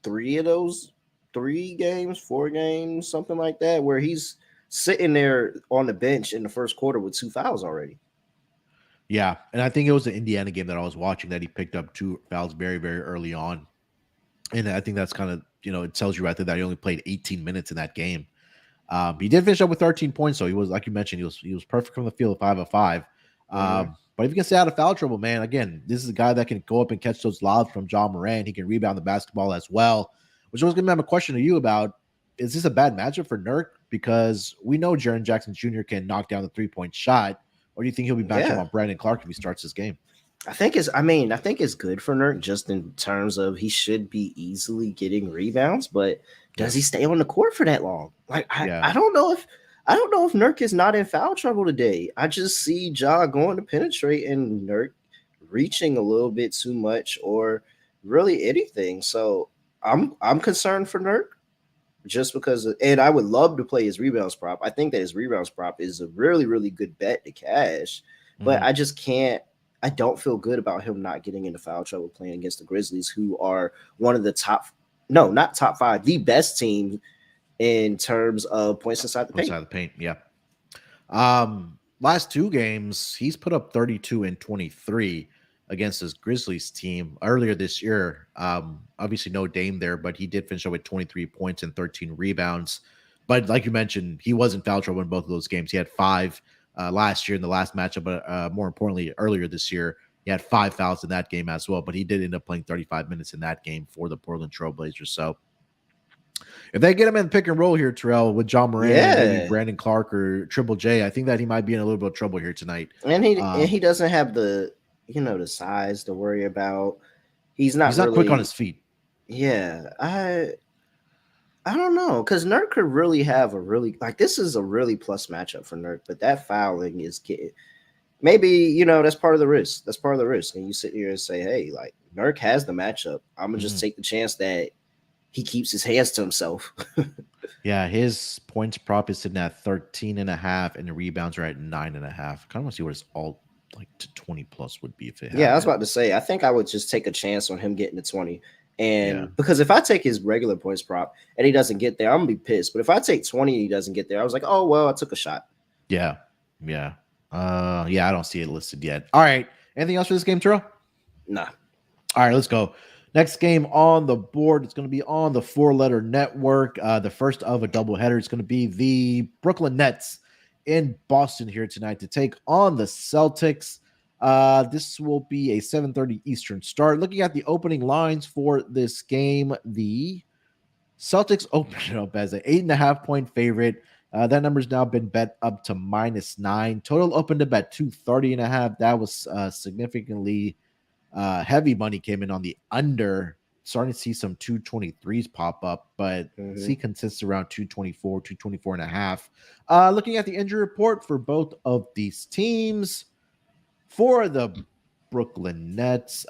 3 of those 3 games, 4 games, something like that, where he's sitting there on the bench in the first quarter with 2 fouls already. Yeah, and I think it was the Indiana game that I was watching that he picked up 2 fouls very, very early on. And I think that's kind of, it tells you right there that he only played 18 minutes in that game. He did finish up with 13 points, so he was, like you mentioned, he was perfect from the field, 5 of 5. But if you can stay out of foul trouble, man, again, this is a guy that can go up and catch those lobs from John Moran. He can rebound the basketball as well, which I was going to have a question to you about. Is this a bad matchup for Nurk? Because we know Jaren Jackson Jr. can knock down the 3-point shot. Or do you think he'll be matched up on Brandon Clark if he starts this game? I think it's good for Nurk just in terms of he should be easily getting rebounds, but does he stay on the court for that long? Like I don't know if Nurk is not in foul trouble today. I just see Ja going to penetrate and Nurk reaching a little bit too much or really anything. So I'm concerned for Nurk just because and I would love to play his rebounds prop. I think that his rebounds prop is a really, really good bet to cash, but I just can't. I don't feel good about him not getting into foul trouble playing against the Grizzlies, who are one of the not top 5, the best team in terms of points inside the paint. Inside the paint, yeah. Last 2 games, he's put up 32 and 23 against his Grizzlies team earlier this year. Obviously no Dame there, but he did finish up with 23 points and 13 rebounds. But like you mentioned, he was in foul trouble in both of those games. He had 5 last year in the last matchup, but more importantly, earlier this year, he had 5 fouls in that game as well. But he did end up playing 35 minutes in that game for the Portland Trailblazers. So if they get him in pick and roll here, Terrell, with John Moran, maybe Brandon Clark or Triple J, I think that he might be in a little bit of trouble here tonight. And he doesn't have the the size to worry about. He's not really quick on his feet. Yeah, I don't know, because Nurk could really have this is a really plus matchup for Nurk, but that fouling is getting maybe that's part of the risk. That's part of the risk, and you sit here and say, hey, like Nurk has the matchup. I'm gonna just take the chance that he keeps his hands to himself. Yeah, his points prop is sitting at 13.5, and the rebounds are at 9.5. I kind of want to see what his all like to 20 plus would be if it. Yeah, I was about to say. I think I would just take a chance on him getting to 20. And because if I take his regular points prop and he doesn't get there, I'm gonna be pissed. But if I take 20 and he doesn't get there, I was like, oh well, I took a shot. Yeah. I don't see it listed yet. All right. Anything else for this game, Terrell? Nah. All right, let's go. Next game on the board. It's going to be on the 4-letter network. The first of a doubleheader. It's going to be the Brooklyn Nets in Boston here tonight to take on the Celtics. This will be a 7:30 Eastern start. Looking at the opening lines for this game, the Celtics opened up as an 8.5-point favorite. That number's now been bet up to -9. Total opened up at 230.5. That was significantly heavy money came in on the under starting to see some 223s pop up, but Mm-hmm. see consists around 224, 224 and a half. Looking at the injury report for both of these teams, for the Brooklyn Nets,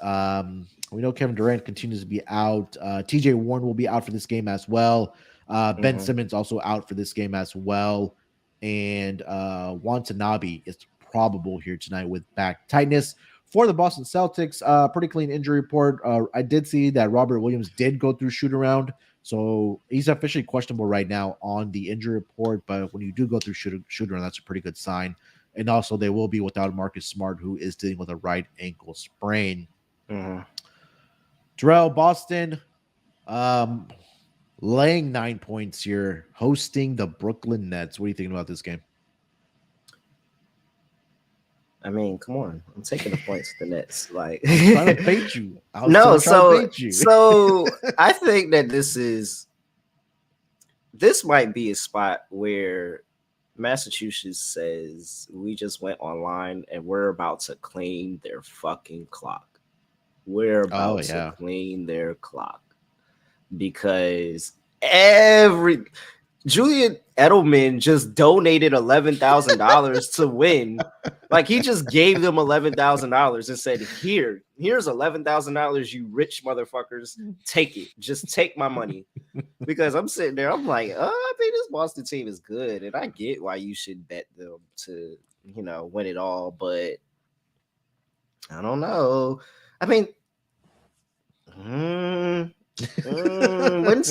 we know Kevin Durant continues to be out. TJ Warren will be out for this game as well. Ben Mm-hmm. Simmons also out for this game as well. And Watanabe is probable here tonight with back tightness. For the Boston Celtics, pretty clean injury report. I did see that Robert Williams did go through shoot around. So he's officially questionable right now on the injury report. But when you do go through shoot around, that's a pretty good sign. And also, they will be without Marcus Smart, who is dealing with a right ankle sprain. Mm-hmm. Terrell, Boston, um, laying 9 points here, hosting the Brooklyn Nets. What are you thinking about this game? I mean, come on. I'm taking the points with the Nets. Like, I'm trying to bait you. I was no, trying to bait you. so I think that this might be a spot where Massachusetts says we just went online and we're about to clean their fucking clock. We're about to clean their clock because Julian Edelman just donated $11,000 to win. Like he just gave them $11,000 and said, here's $11,000, you rich motherfuckers. Take it. Just take my money. Because I'm sitting there, I'm like, I think this Boston team is good. And I get why you should bet them to, win it all. But I don't know. I mean, when's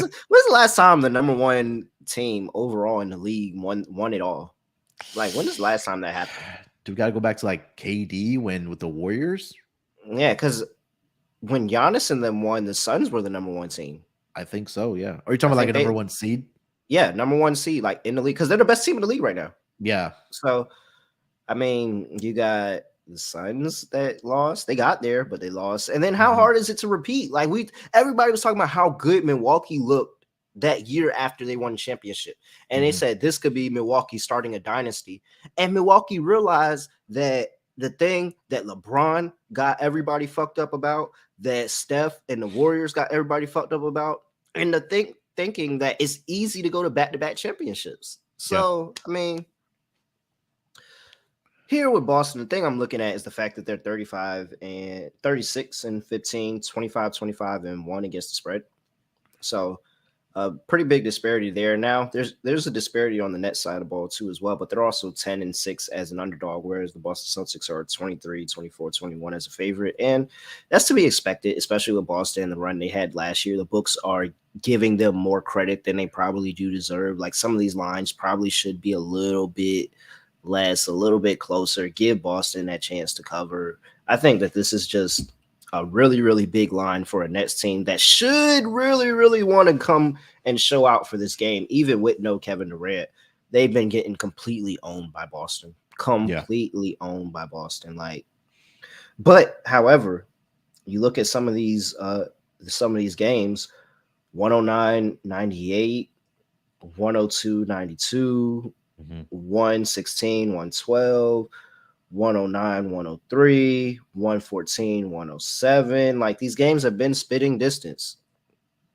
the last time the number one team overall in the league won it all? Like, when is the last time that happened? Do we got to go back to like KD with the Warriors? Yeah, because when Giannis and them won, the Suns were the number one team. I think so. Yeah. Are you talking about like a number one seed? Yeah, number one seed, like in the league, because they're the best team in the league right now. Yeah. So, I mean, you got the Suns that lost. They got there, but they lost. And then how hard is it to repeat? Like everybody was talking about how good Milwaukee looked that year after they won the championship. And they said this could be Milwaukee starting a dynasty. And Milwaukee realized that the thing that LeBron got everybody fucked up about, that Steph and the Warriors got everybody fucked up about, and the thinking that it's easy to go to back-to-back championships. So, I mean, here with Boston, the thing I'm looking at is the fact that they're 36 and 15, 25 and 1 against the spread. So a pretty big disparity there. Now there's a disparity on the net side of the ball too as well, but they're also 10 and 6 as an underdog, whereas the Boston Celtics are 23, 24, 21 as a favorite. And that's to be expected, especially with Boston and the run they had last year. The books are giving them more credit than they probably do deserve. Like some of these lines probably should be a little bit less, a little bit closer, give Boston that chance to cover. I think that this is just a really, really big line for a Nets team that should really, really want to come and show out for this game, even with no Kevin Durant. They've been getting completely owned by Boston. Owned by Boston. But however, you look at some of these games, 109-98, 102-92, 116, 112, 109, 103, 114, 107. Like these games have been spitting distance.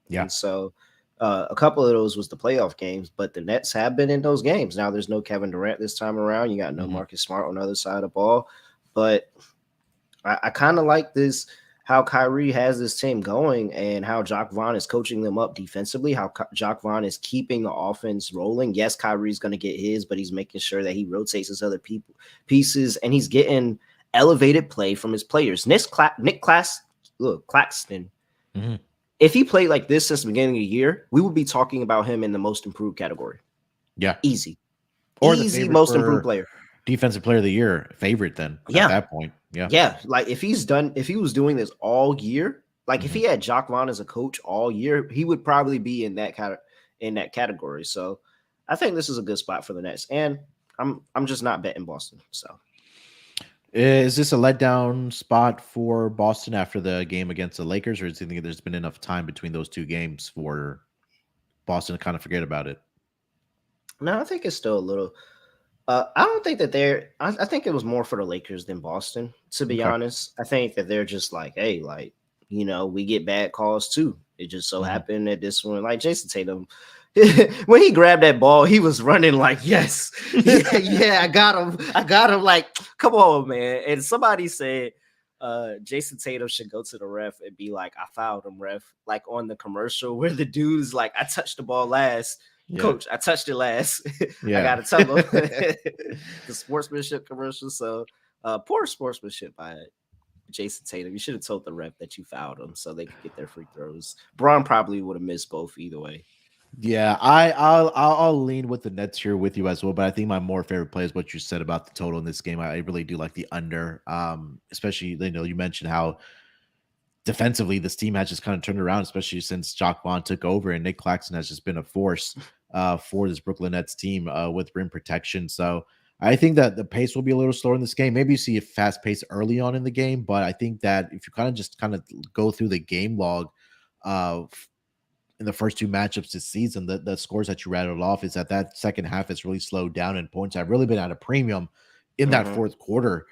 Yeah. And so a couple of those was the playoff games, but the Nets have been in those games. Now there's no Kevin Durant this time around. You got no Marcus Smart on the other side of the ball. But I kind of like this, how Kyrie has this team going and how Jacques Vaughn is coaching them up defensively, how Jacques Vaughn is keeping the offense rolling. Yes, Kyrie's going to get his, but he's making sure that he rotates his other pieces, and he's getting elevated play from his players. Nick Claxton, if he played like this since the beginning of the year, we would be talking about him in the most improved category. Yeah. Easy. Or easy most improved player. Defensive player of the year favorite then at that point. Yeah. Like if he was doing this all year, like if he had Jacques Vaughn as a coach all year, he would probably be in that category. So I think this is a good spot for the Nets. And I'm just not betting Boston. So is this a letdown spot for Boston after the game against the Lakers, or do you think there's been enough time between those two games for Boston to kind of forget about it? No, I think it's still a little. I don't think that I think it was more for the Lakers than Boston, to be honest. I think that they're just like, hey, like we get bad calls too. It just so Mhm. happened that this one, like Jason Tatum, when he grabbed that ball, he was running like, yes, yeah, yeah, I got him. Like, come on, man. And somebody said Jason Tatum should go to the ref and be like, I fouled him, ref. Like on the commercial where the dude's like, I touched the ball last. Yeah. Coach, I touched it last. I Yeah. gotta tell him the sportsmanship commercial. So poor sportsmanship by Jason Tatum. You should have told the ref that you fouled him so they could get their free throws. Braun probably would have missed both either way. Yeah, I'll lean with the Nets here with you as well, but I think my more favorite play is what you said about the total in this game. I really do like the under, especially you mentioned how defensively this team has just kind of turned around, especially since Jock Vaughn took over and Nick Claxton has just been a force for this Brooklyn Nets team with rim protection. So I think that the pace will be a little slower in this game. Maybe you see a fast pace early on in the game, but I think that if you kind of go through the game log uh, in the first two matchups this season, the scores that you rattled off is that second half has really slowed down and points have really been at a premium in that fourth quarter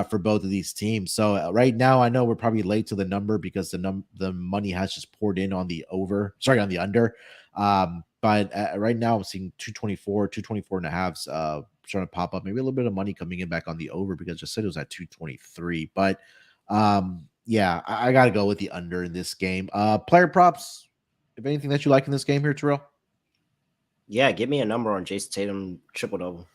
for both of these teams. So right now, I know we're probably late to the number because the money has just poured in on the on the under. But right now, I'm seeing 224 and a halves starting to pop up. Maybe a little bit of money coming in back on the over because I just said it was at 223. But yeah, I got to go with the under in this game. Player props. If anything that you like in this game here, Terrell? Yeah, give me a number on Jason Tatum triple double.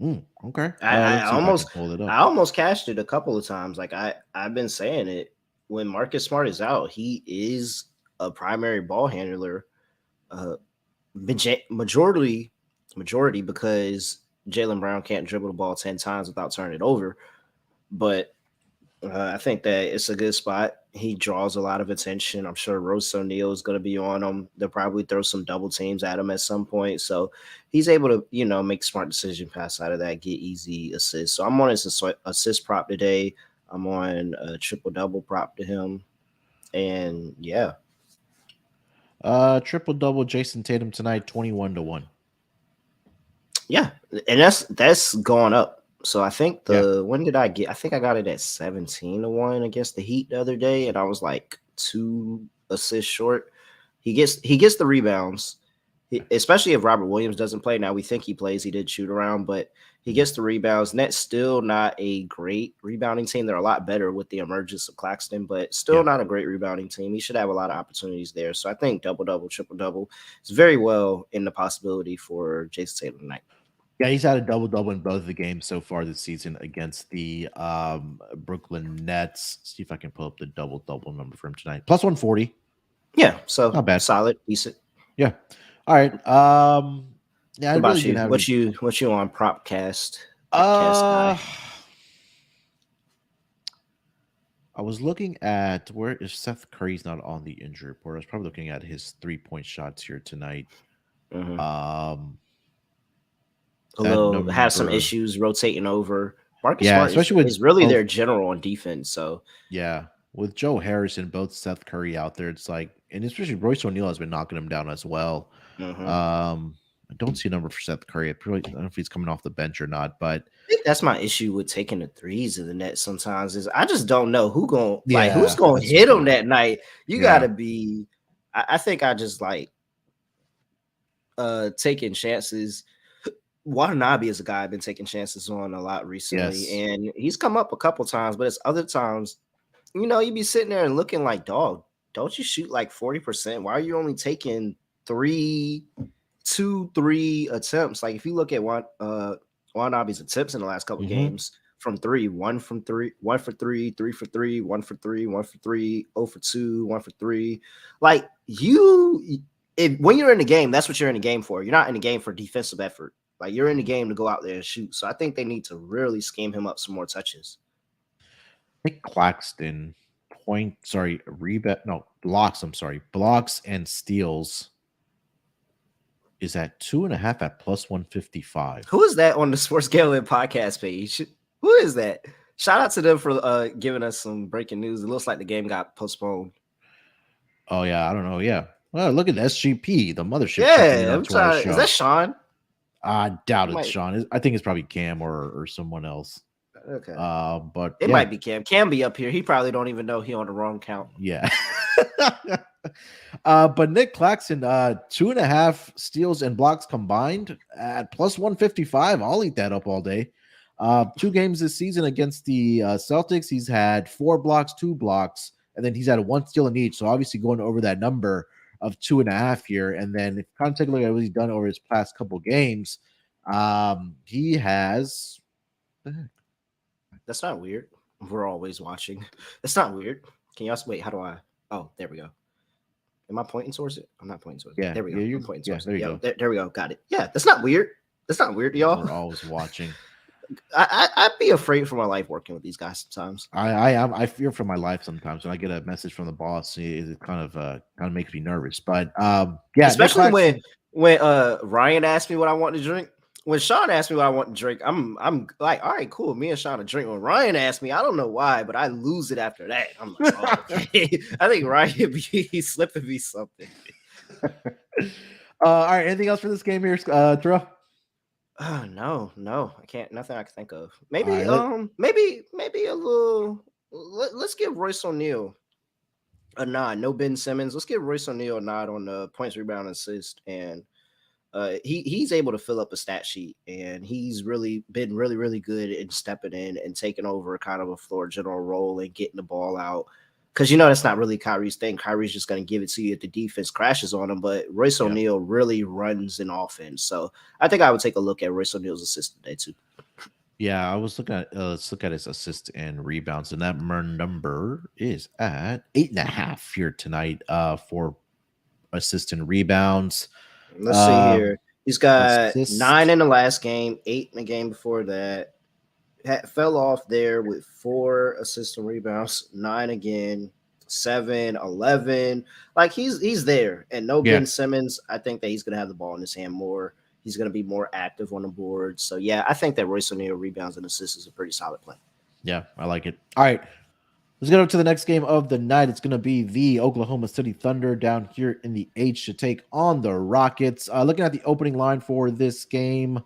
Okay. I Let's see if I can almost pull it up. I almost cashed it a couple of times. Like I've been saying it when Marcus Smart is out, he is a primary ball handler. Majority because Jaylen Brown can't dribble the ball 10 times without turning it over. But I think that it's a good spot. He draws a lot of attention. I'm sure Rose O'Neal is going to be on him. They'll probably throw some double teams at him at some point. So he's able to, make smart decision pass out of that, get easy assists. So I'm on his assist prop today. I'm on a triple double prop to him. And yeah. Triple double Jason Tatum tonight, 21-1. Yeah. And that's going up. So I think Yeah. when did I get? I think I got it at 17-1 against the Heat the other day, and I was like 2 assists short. He gets the rebounds, especially if Robert Williams doesn't play. Now we think he plays. He did shoot around, but he gets the rebounds. And that's still not a great rebounding team. They're a lot better with the emergence of Claxton, but still not a great rebounding team. He should have a lot of opportunities there. So I think double double, triple double is very well in the possibility for Jason Tatum tonight. Yeah, he's had a double-double in both of the games so far this season against the Brooklyn Nets. See if I can pull up the double-double number for him tonight. Plus 140. Yeah, so not bad. Solid, decent. Yeah. All right. Yeah. What about you? What you on Propcast? I was looking at where is Seth Curry's not on the injury report. I was probably looking at his 3-point shots here tonight. Although have some issues rotating over. Marcus Smart especially is really their general on defense. So yeah, with Joe Harris and both Seth Curry out there, it's like, and especially Royce O'Neal has been knocking him down as well. I don't see a number for Seth Curry. I don't know if he's coming off the bench or not, but I think that's my issue with taking the threes of the net. Sometimes is I just don't know who's gonna hit him that night. You gotta be. I think I just like taking chances. Watanabe is a guy I've been taking chances on a lot recently, and he's come up a couple times, but it's other times, you be sitting there and looking like, dog, don't you shoot like 40%? Why are you only taking 3 attempts? Like if you look at Watanabe's attempts in the last couple games from 3, 1 for 3, 3 for 3, 1 for 3, 1 for 3, 0 for 2, 1 for 3. Like when you're in the game, that's what you're in the game for. You're not in the game for defensive effort. Like you're in the game to go out there and shoot. So I think they need to really scheme him up some more touches. Nick Claxton blocks and steals is at 2.5 at plus 155. Who is that on the Sports Gambling podcast page? Who is that? Shout out to them for giving us some breaking news. It looks like the game got postponed. Oh yeah, I don't know. Yeah. Well, look at SGP, the mothership. Yeah, I'm trying. Is that Sean? I doubt it's Sean. I think it's probably Cam or someone else. Okay. But It yeah, might be Cam. Cam be up here. He probably don't even know he on the wrong count. yeah. But Nick Claxton, 2.5 steals and blocks combined at plus 155. I'll eat that up all day. 2 games this season against the Celtics, he's had 4 blocks, 2 blocks, and then he's had 1 steal in each. So obviously going over that number of 2.5 here. And then if you kind of take a look at what he's done over his past couple games, he has. That's not weird. We're always watching. That's not weird. Can y'all wait? How do I? Oh, there we go. Am I pointing towards it? I'm not pointing towards it. Yeah, There we go. yeah, I'm pointing yeah, towards there it. you Yeah, go. there we go. Got it. Yeah, that's not weird. That's not weird, y'all. We're always watching. I'd be afraid for my life working with these guys sometimes. I am. I fear for my life sometimes when I get a message from the boss. It kind of makes me nervous. But yeah, Especially when Ryan asked me what I want to drink. When Sean asked me what I want to drink, I'm like, all right, cool. Me and Sean to drink. When Ryan asked me, I don't know why, but I lose it after that. I'm like, oh, okay. I think Ryan he's slipping me something. All right. Anything else for this game here, Terrell? No, I can't. Nothing I can think of. Maybe, Right, maybe a little. Let's give Royce O'Neal a nod. No Ben Simmons. Let's give Royce O'Neal a nod on the points, rebound, assist, and he's able to fill up a stat sheet, and he's really been really good in stepping in and taking over kind of a floor general role and getting the ball out. Because that's not really Kyrie's thing. Kyrie's just going to give it to you if the defense crashes on him. But Royce yeah. O'Neal really runs an offense. So I think I would take a look at Royce O'Neal's assist today too. Yeah, I was looking at let's look at his assists and rebounds, and that number is at 8.5 here tonight. For assist and rebounds. Let's see here. He's got Assist. 9 in the last game, 8 in the game before that. Fell off there with 4 assists and rebounds, 9 again, 7, 11. Like he's there. And no Yeah. Ben Simmons, I think that he's going to have the ball in his hand more. He's going to be more active on the board. So, yeah, I think that Royce O'Neal rebounds and assists is a pretty solid play. Yeah, I like it. All right. Let's get up to the next game of the night. It's going to be the Oklahoma City Thunder down here in the H to take on the Rockets. Looking at the opening line for this game,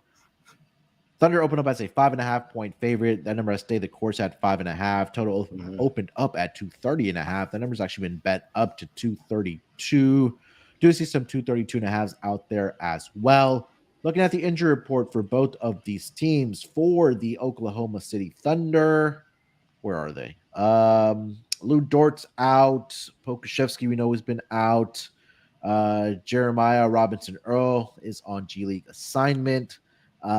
Thunder opened up as a 5.5-point favorite. That number has stayed the course at 5.5. Total opened up at 230.5. That number's actually been bet up to 232. Do see some 232.5s out there as well. Looking at the injury report for both of these teams, for the Oklahoma City Thunder, where are they? Lou Dort's out. Pokashevsky, we know, has been out. Jeremiah Robinson Earl is on G League assignment.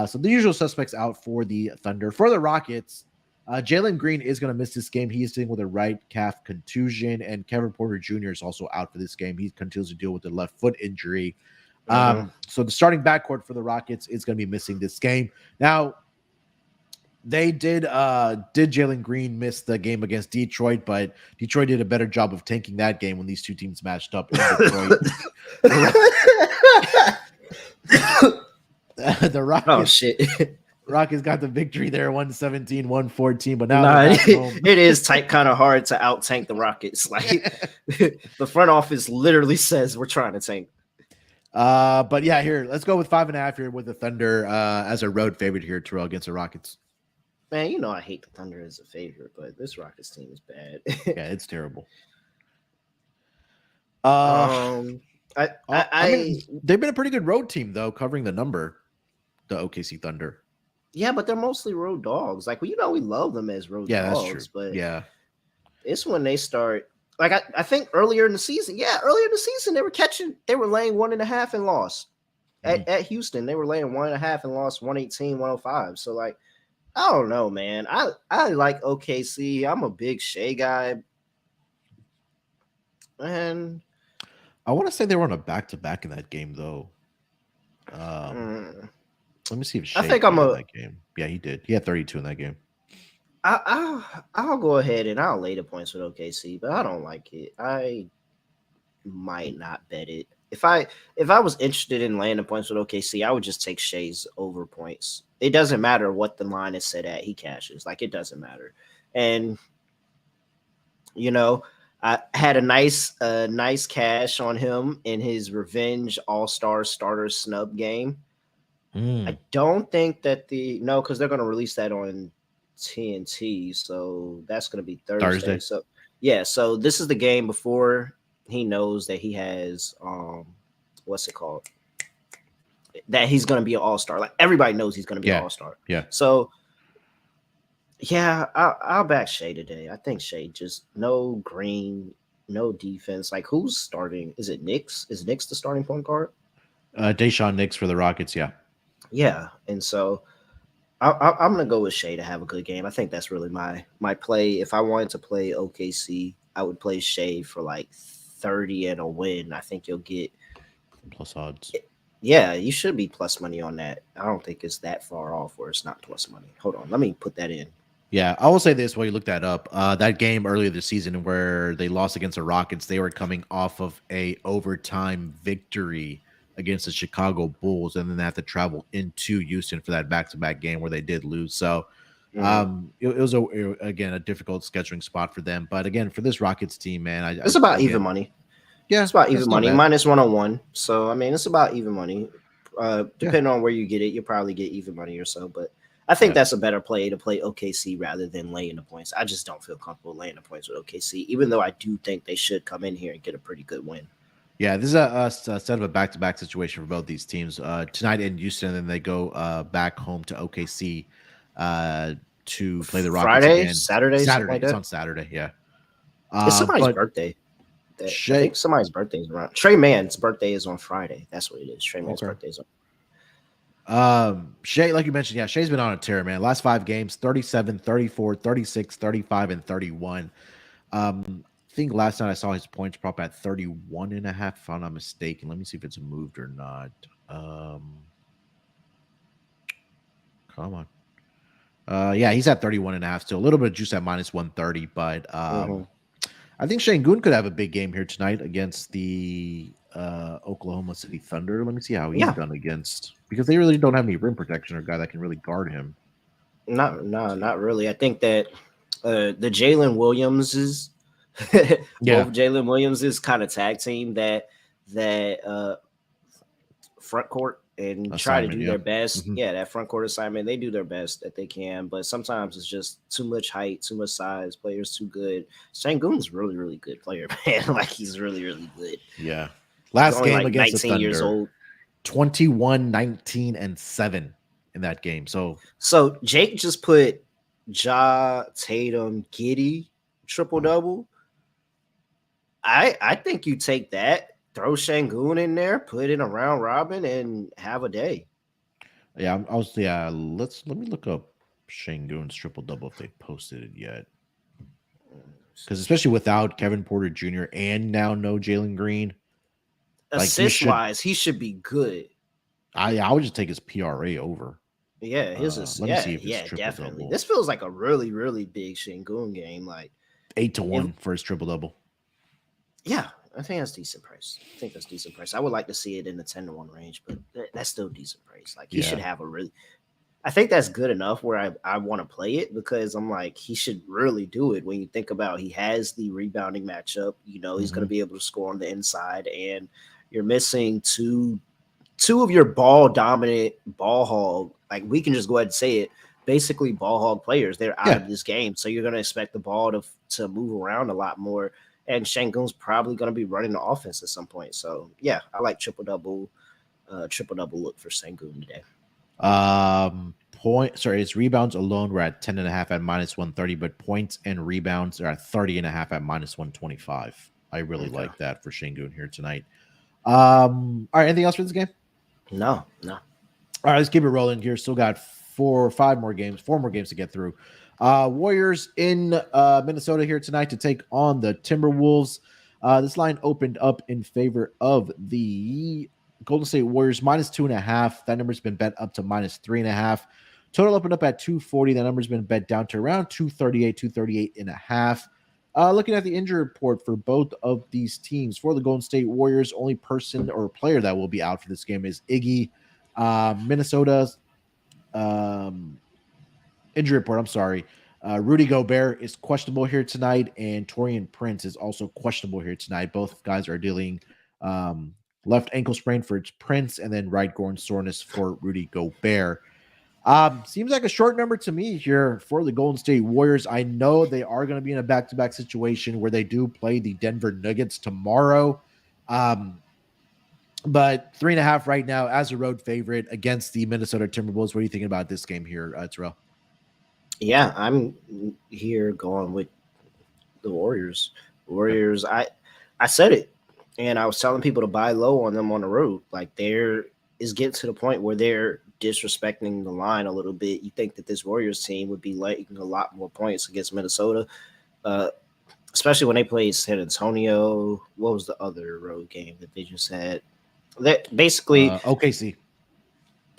So the usual suspects out for the Thunder. For the Rockets, Jalen Green is going to miss this game. He is dealing with a right calf contusion, and Kevin Porter Jr. is also out for this game. He continues to deal with a left foot injury. So the starting backcourt for the Rockets is going to be missing this game. Now, they did Jalen Green miss the game against Detroit, but Detroit did a better job of tanking that game when these two teams matched up in Detroit. The Rockets, oh shit. Rockets got the victory there, 117-114. But now it is kind of hard to out tank the Rockets. Like the front office literally says we're trying to tank. But yeah, here let's go with 5.5 here with the Thunder as a road favorite here, Terrell, against the Rockets. Man, I hate the Thunder as a favorite, but this Rockets team is bad. Yeah, it's terrible. I mean, they've been a pretty good road team though, covering the number, the OKC Thunder. Yeah, but they're mostly road dogs. Like, we love them as road dogs. That's true. But yeah, it's when they start. Like, I think earlier in the season, they were laying 1.5 and lost at Houston. They were laying 1.5 and lost 118-105. So like, I don't know, man. I like OKC. I'm a big Shea guy, and I want to say they were on a back-to-back in that game though. Let me see if Shea I think I'm in that game. Yeah, he did. He had 32 in that game. I'll go ahead and I'll lay the points with OKC, but I don't like it. I might not bet it. If I was interested in laying the points with OKC, I would just take Shea's over points. It doesn't matter what the line is set at. He cashes. Like, it doesn't matter. And I had a nice cash on him in his revenge all-star starter snub game. I don't think that because they're going to release that on TNT, so that's going to be Thursday. Thursday. So yeah, so this is the game before he knows that he has what's it called? That he's going to be an all-star. Like everybody knows he's going to be an Yeah. all-star. Yeah. So yeah, I'll back Shea today. I think Shea just no Green, no defense. Like who's starting? Is it Knicks? Is Knicks the starting point guard? Deshaun Nix for the Rockets. Yeah. Yeah, and so I'm gonna go with Shea to have a good game. I think that's really my play. If I wanted to play OKC, I would play Shea for like 30 and a win. I think you'll get Plus odds. yeah, you should be plus money on that. I don't think it's that far off where it's not plus money. Hold on, let me put that in. Yeah, I will say this while you look that up. That game earlier this season where they lost against the Rockets, they were coming off of a overtime victory against the Chicago Bulls, and then they had to travel into Houston for that back-to-back game where they did lose. So Mhm. it was again a difficult scheduling spot for them. But again, for this Rockets team, man, It's about even again, money. yeah, It's about even that's not money. bad. Minus 101. So I mean, it's about even money. Yeah, Depending on where you get it, you'll probably get even money or so. But I think yeah. that's a better play to play OKC rather than laying the points. I just don't feel comfortable laying the points with OKC, even though I do think they should come in here and get a pretty good win. Yeah, this is a set of a back-to-back situation for both these teams. Tonight in Houston, and then they go back home to OKC to play the Rockets Friday, again Saturday, something Saturday. like It's that. on Saturday, yeah. It's somebody's But birthday. I think Shay, somebody's birthday is around. Trey Man's birthday is on Friday. That's what it is. Trey Man's okay. birthday is on. Shay, like you mentioned, yeah, Shay's been on a tear, man. Last 5 games, 37, 34, 36, 35, and 31. I think last night I saw his points prop at 31 and a half, if I'm not mistaken. Let me see if it's moved or not. Come on. Yeah, he's at 31 and a half still. A little bit of juice at minus 130, but Mm-hmm. I think Shane Goon could have a big game here tonight against the Oklahoma City Thunder. Let me see how he's Yeah, done against, because they really don't have any rim protection or guy that can really guard him. not really. I think that the Jalen Williams is Yeah, both Jalen Williams is kind of tag team that front court and try to assignment. do Yeah. their best. Hmm. Yeah, that front court assignment, they do their best that they can, but sometimes it's just too much height, too much size, players too good. Shangun's really, really good player, man. Like he's really, really good. Yeah. He's Last only game like against the 19 years Thunder, old. 21, 19, and 7 in that game. So, So Jake just put Tatum, Giddy, triple double. I think you take that, throw Shangun in there, put in a round robin, and have a day. yeah, let me look up Shane Goon's triple double if they posted it yet. Because especially without Kevin Porter Jr. and now no Jalen Green, like you Assist should. wise, he should be good. I would just take his PRA over. Yeah, his is Let me see if it's yeah, triple definitely. double. This feels like a really, really big Shingun game. Like Eight to if one for his triple double. yeah, I think that's decent price. I think that's decent price. I would like to see it in the 10-1 range, but that's still decent price. Like he should Yeah. have a really I think that's good enough where I want to play it because I'm like, he should really do it when you think about he has the rebounding matchup. You know, he's going Hmm. to be able to score on the inside, and you're missing two of your ball dominant ball hog. Like we can just go ahead and say it. Basically, ball hog players, they're out Yeah. of this game. So you're going to expect the ball to move around a lot more. And Shangun's probably going to be running the offense at some point. So yeah, I like triple double look for Shangun today. His rebounds alone were at 10 and a half at minus 130, but points and rebounds are at 30 and a half at minus 125. I really Okay. like that for Shingun here tonight. All right, anything else for this game? No. All right, let's keep it rolling here. Still got four more games to get through. Warriors in Minnesota here tonight to take on the Timberwolves. This line opened up in favor of the Golden State Warriors minus 2.5. That number's been bet up to minus 3.5. Total opened up at 240. That number's been bet down to around 238 and a half. Looking at the injury report for both of these teams, for the Golden State Warriors, only person or player that will be out for this game is Iggy. Minnesota's injury report. I'm sorry. Rudy Gobert is questionable here tonight, and Torian Prince is also questionable here tonight. Both guys are dealing left ankle sprain for Prince, and then right groin soreness for Rudy Gobert. Seems like a short number to me here for the Golden State Warriors. I know they are going to be in a back-to-back situation where they do play the Denver Nuggets tomorrow. Um, but 3.5 right now as a road favorite against the Minnesota Timberwolves. What are you thinking about this game here, Terrell? Yeah, I'm here going with the Warriors. Yep. Warriors. I said it, and I was telling people to buy low on them on the road. Like they're is getting to the point where they're disrespecting the line a little bit. You think that this Warriors team would be letting a lot more points against Minnesota, uh, especially when they played San Antonio. What was the other road game that they just had? That basically OKC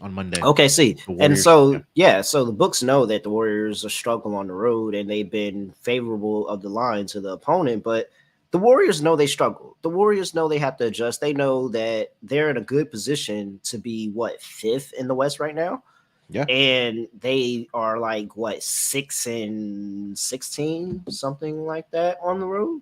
on Monday. OKC. The And Warriors. so, yeah, so the books know that the Warriors are struggling on the road and they've been favorable of the line to the opponent, but the Warriors know they struggle. The Warriors know they have to adjust. They know that they're in a good position to be what, fifth in the West right now? Yeah. And they are like what, 6-16, something like that on the road.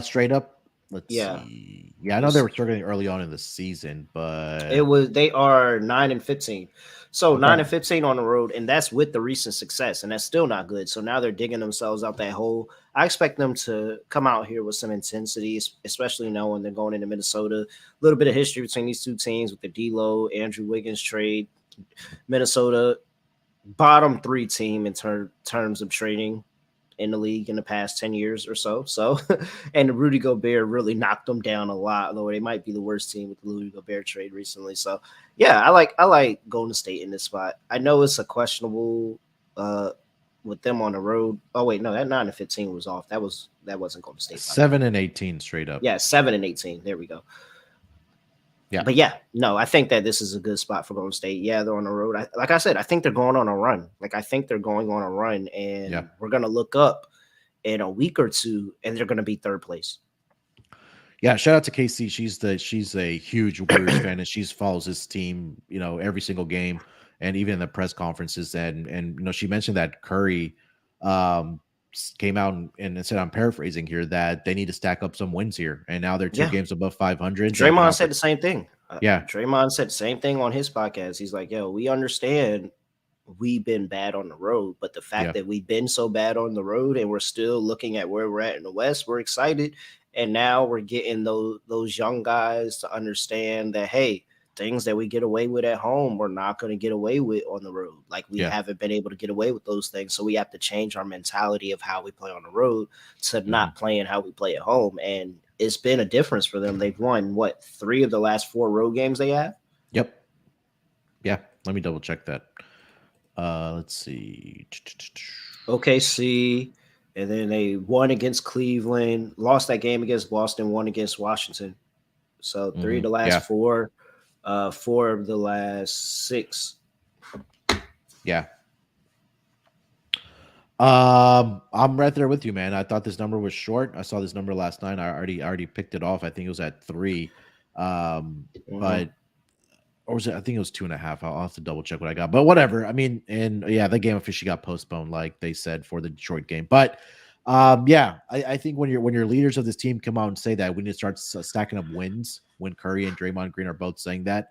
Straight up. Let's Yeah. see. Yeah, I know they were struggling early on in the season, It but was they are 9-15. So okay. 9-15 on the road, and that's with the recent success, and that's still not good. So now they're digging themselves out that hole. I expect them to come out here with some intensity, especially knowing they're going into Minnesota. A little bit of history between these two teams with the D'Lo, Andrew Wiggins trade. Minnesota, bottom 3 team in terms of trading in the league in the past 10 years or so. So, and Rudy Gobert really knocked them down a lot, although they might be the worst team with the Rudy Gobert trade recently. So, yeah, I like Golden State in this spot. I know it's a questionable with them on the road. Oh wait, no, that 9-15 was off. That wasn't Golden State. 7-18 straight up. Yeah, 7-18. There we go. Yeah. But yeah, no, I think that this is a good spot for Golden State. Yeah, they're on the road. Like I said, I think they're going on a run. Like I think they're going on a run, and we're gonna look up in a week or two, and they're gonna be third place. Yeah, shout out to KC. She's a huge Warriors fan, and she follows this team, every single game, and even in the press conferences. And she mentioned that Curry came out and said, I'm paraphrasing here, that they need to stack up some wins here, and now they're 2 games above 500. Draymond said the same thing. Yeah, Draymond said the same thing on his podcast. He's like, "Yo, we understand we've been bad on the road, but the fact that we've been so bad on the road and we're still looking at where we're at in the West, we're excited. And now we're getting those young guys to understand that, hey, things that we get away with at home, we're not going to get away with on the road. Like we haven't been able to get away with those things. So we have to change our mentality of how we play on the road to not playing how we play at home." And it's been a difference for them. They've won 3 of the last 4 road games they have. Yep. Yeah. Let me double check that. Let's see. OKC, and then they won against Cleveland, lost that game against Boston, won against Washington. So 3 of the last 4, 4 of the last 6. Yeah. I'm right there with you, man. I thought this number was short. I saw this number last night. I already picked it off. I think it was at 3. But or was it? I think it was 2.5. I'll have to double check what I got, but whatever. I mean, and yeah, the game officially got postponed, like they said, for the short game. But I think when your leaders of this team come out and say that we need to start stacking up wins, when Curry and Draymond Green are both saying that,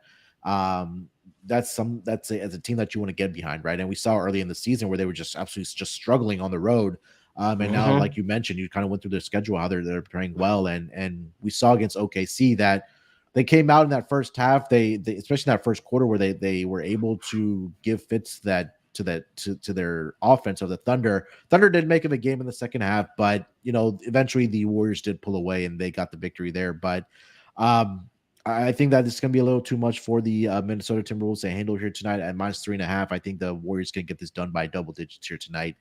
that's as a team that you want to get behind, right? And we saw early in the season where they were just absolutely just struggling on the road. And now, like you mentioned, you kind of went through their schedule, how they're playing well, and we saw against OKC that they came out in that first half. They especially in that first quarter where they were able to give fits to their offense of the Thunder. Thunder did make it a game in the second half, but eventually the Warriors did pull away and they got the victory there. But I think that it's going to be a little too much for the Minnesota Timberwolves to handle here tonight at -3.5. I think the Warriors can get this done by double digits here tonight.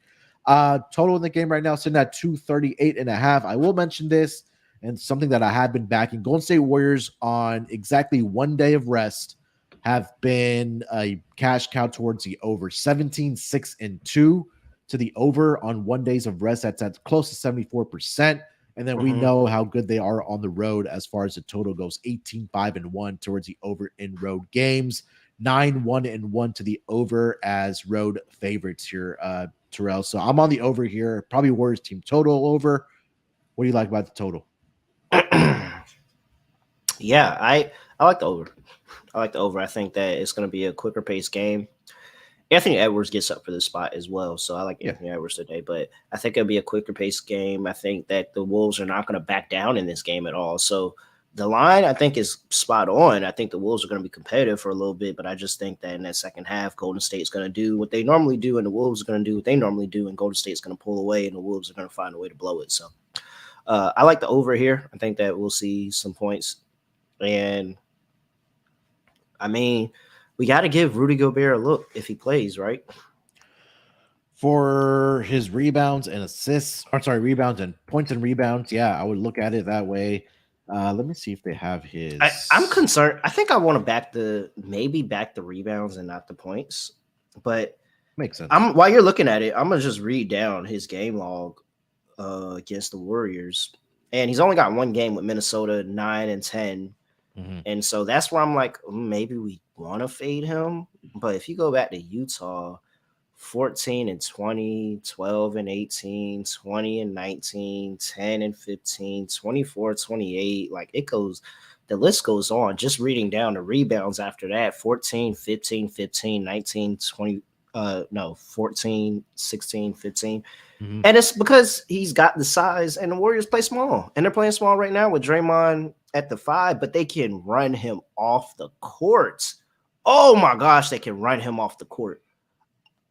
Total in the game right now sitting at 238.5. I will mention this, and something that I have been backing. Golden State Warriors on exactly 1 day of rest have been a cash cow towards the over. 17-6-2 to the over on 1 days of rest. That's at close to 74%. And then we know how good they are on the road as far as the total goes. 18-5-1 towards the over in road games. 9-1-1 to the over as road favorites here, Terrell. So I'm on the over here. Probably Warriors team total over. What do you like about the total? Yeah, I like the over. I like the over. I think that it's going to be a quicker paced game. Anthony Edwards gets up for this spot as well, so I like Yeah. Anthony Edwards today. But I think it'll be a quicker paced game. I think that the Wolves are not going to back down in this game at all. So the line I think is spot on. I think the Wolves are going to be competitive for a little bit, but I just think that in that second half, Golden State is going to do what they normally do, and the Wolves are going to do what they normally do, and Golden State's going to pull away, and the Wolves are going to find a way to blow it. So I like the over here. I think that we'll see some points, and I mean, we got to give Rudy Gobert a look if he plays, right? For his rebounds and assists, or sorry, rebounds and points and rebounds, yeah, I would look at it that way. Let me see if they have I'm his. concerned. I think I want to back the rebounds and not the points. But Makes sense. while you're looking at it, I'm gonna just read down his game log against the Warriors, and he's only got one game with Minnesota, 9-10. And so that's where I'm like, maybe we want to fade him. But if you go back to Utah, 14-20, 12-18, 20-19, 10-15, 24-28, like it goes, the list goes on. Just reading down the rebounds after that, 14, 15, 15, 19, 20, no, 14, 16, 15. And it's because he's got the size, and the Warriors play small, and they're playing small right now with Draymond at the 5, but they can run him off the court. Oh my gosh, they can run him off the court.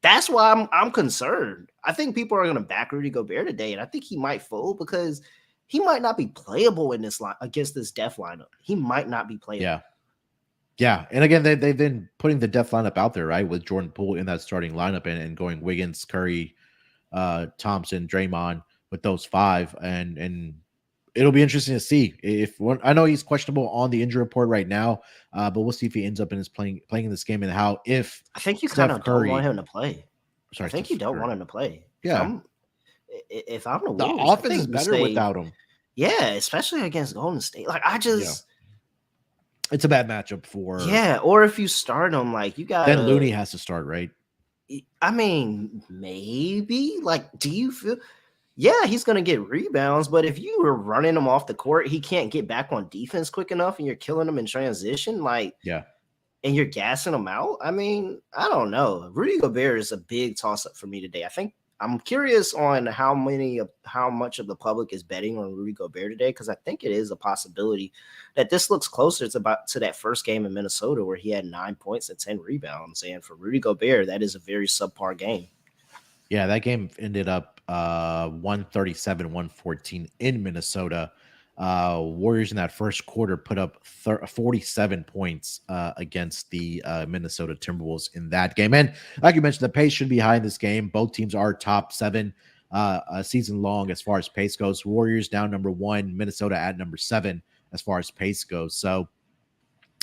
That's why I'm concerned. I think people are going to back Rudy Gobert today, and I think he might fold because he might not be playable in this line against this def lineup. He might not be playable. Yeah. Yeah. And again, they've been putting the def lineup out there, right? With Jordan Poole in that starting lineup and going Wiggins, Curry, Thompson, Draymond with those 5. And it'll be interesting to see if one. I know he's questionable on the injury report right now, but we'll see if he ends up in his playing in this game and how if I think you kind of don't want him to play. Sorry, I think you don't want him to play. Yeah. If I'm the The Wolves, offense is better without him. Yeah, especially against Golden State. Like it's a bad matchup for. Yeah, or if you start him, like you got then Looney has to start, right? I mean, maybe. Like, do you feel? Yeah, he's gonna get rebounds, but if you were running him off the court, he can't get back on defense quick enough, and you're killing him in transition. Like, yeah. And you're gassing him out. I mean, I don't know. Rudy Gobert is a big toss up for me today. I think I'm curious on how much of the public is betting on Rudy Gobert today, because I think it is a possibility that this looks closer to that first game in Minnesota where he had 9 points and 10 rebounds. And for Rudy Gobert, that is a very subpar game. Yeah, that game ended up 137-114 in Minnesota. Warriors in that first quarter put up 47 points against the Minnesota Timberwolves in that game. And like you mentioned, the pace should be high in this game. Both teams are top 7 season long as far as pace goes. Warriors down number 1, Minnesota at number 7 as far as pace goes. So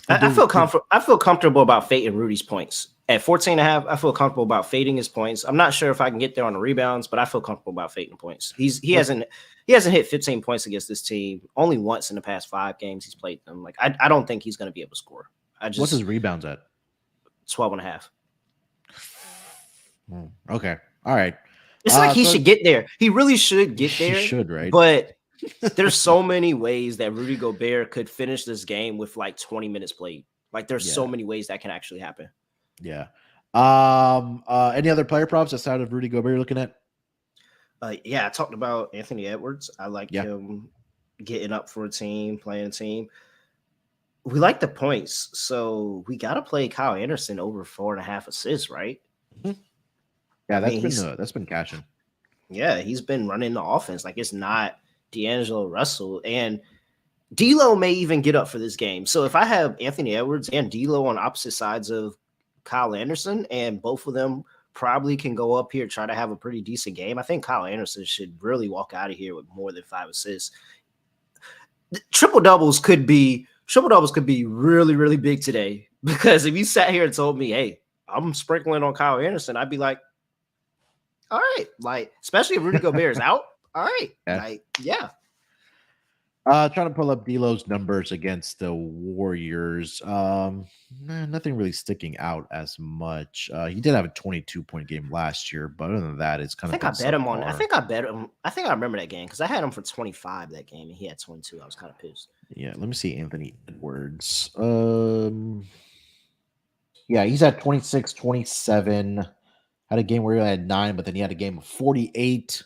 I feel comfortable about fading Rudy's points. At 14.5, I feel comfortable about fading his points. I'm not sure if I can get there on the rebounds, but I feel comfortable about fading points. He hasn't hit 15 points against this team only once in the past 5 games he's played them. Like I don't think he's going to be able to score. What's his rebounds at? 12.5. Okay. All right. It's like he should get there. He really should get there. He should, right? But there's so many ways that Rudy Gobert could finish this game with like 20 minutes played. Like there's so many ways that can actually happen. Yeah. Any other player props outside of Rudy Gobert you're looking at? Yeah, I talked about Anthony Edwards. I like him getting up for a team, playing a team. We like the points, so we got to play Kyle Anderson over 4.5 assists, right? Mm-hmm. Yeah, that's been cashing. Yeah, he's been running the offense like it's not D'Angelo Russell, and D'Lo may even get up for this game. So if I have Anthony Edwards and D'Lo on opposite sides of Kyle Anderson, and both of them probably can go up here, try to have a pretty decent game, I think Kyle Anderson should really walk out of here with more than 5 assists. Triple doubles could be really, really big today, because if you sat here and told me, hey, I'm sprinkling on Kyle Anderson, I'd be like, all right, like, especially if Rudy Gobert is out. All right, Trying to pull up D'Lo's numbers against the Warriors. Nothing really sticking out as much. He did have a 22-point game last year, but other than that, it's kind of. I bet him on. I think I bet him. I think I remember that game because I had him for 25 that game, and he had 22. I was kind of pissed. Yeah, let me see Anthony Edwards. Yeah, he's at 26, 27. Had a game where he had 9, but then he had a game of 48,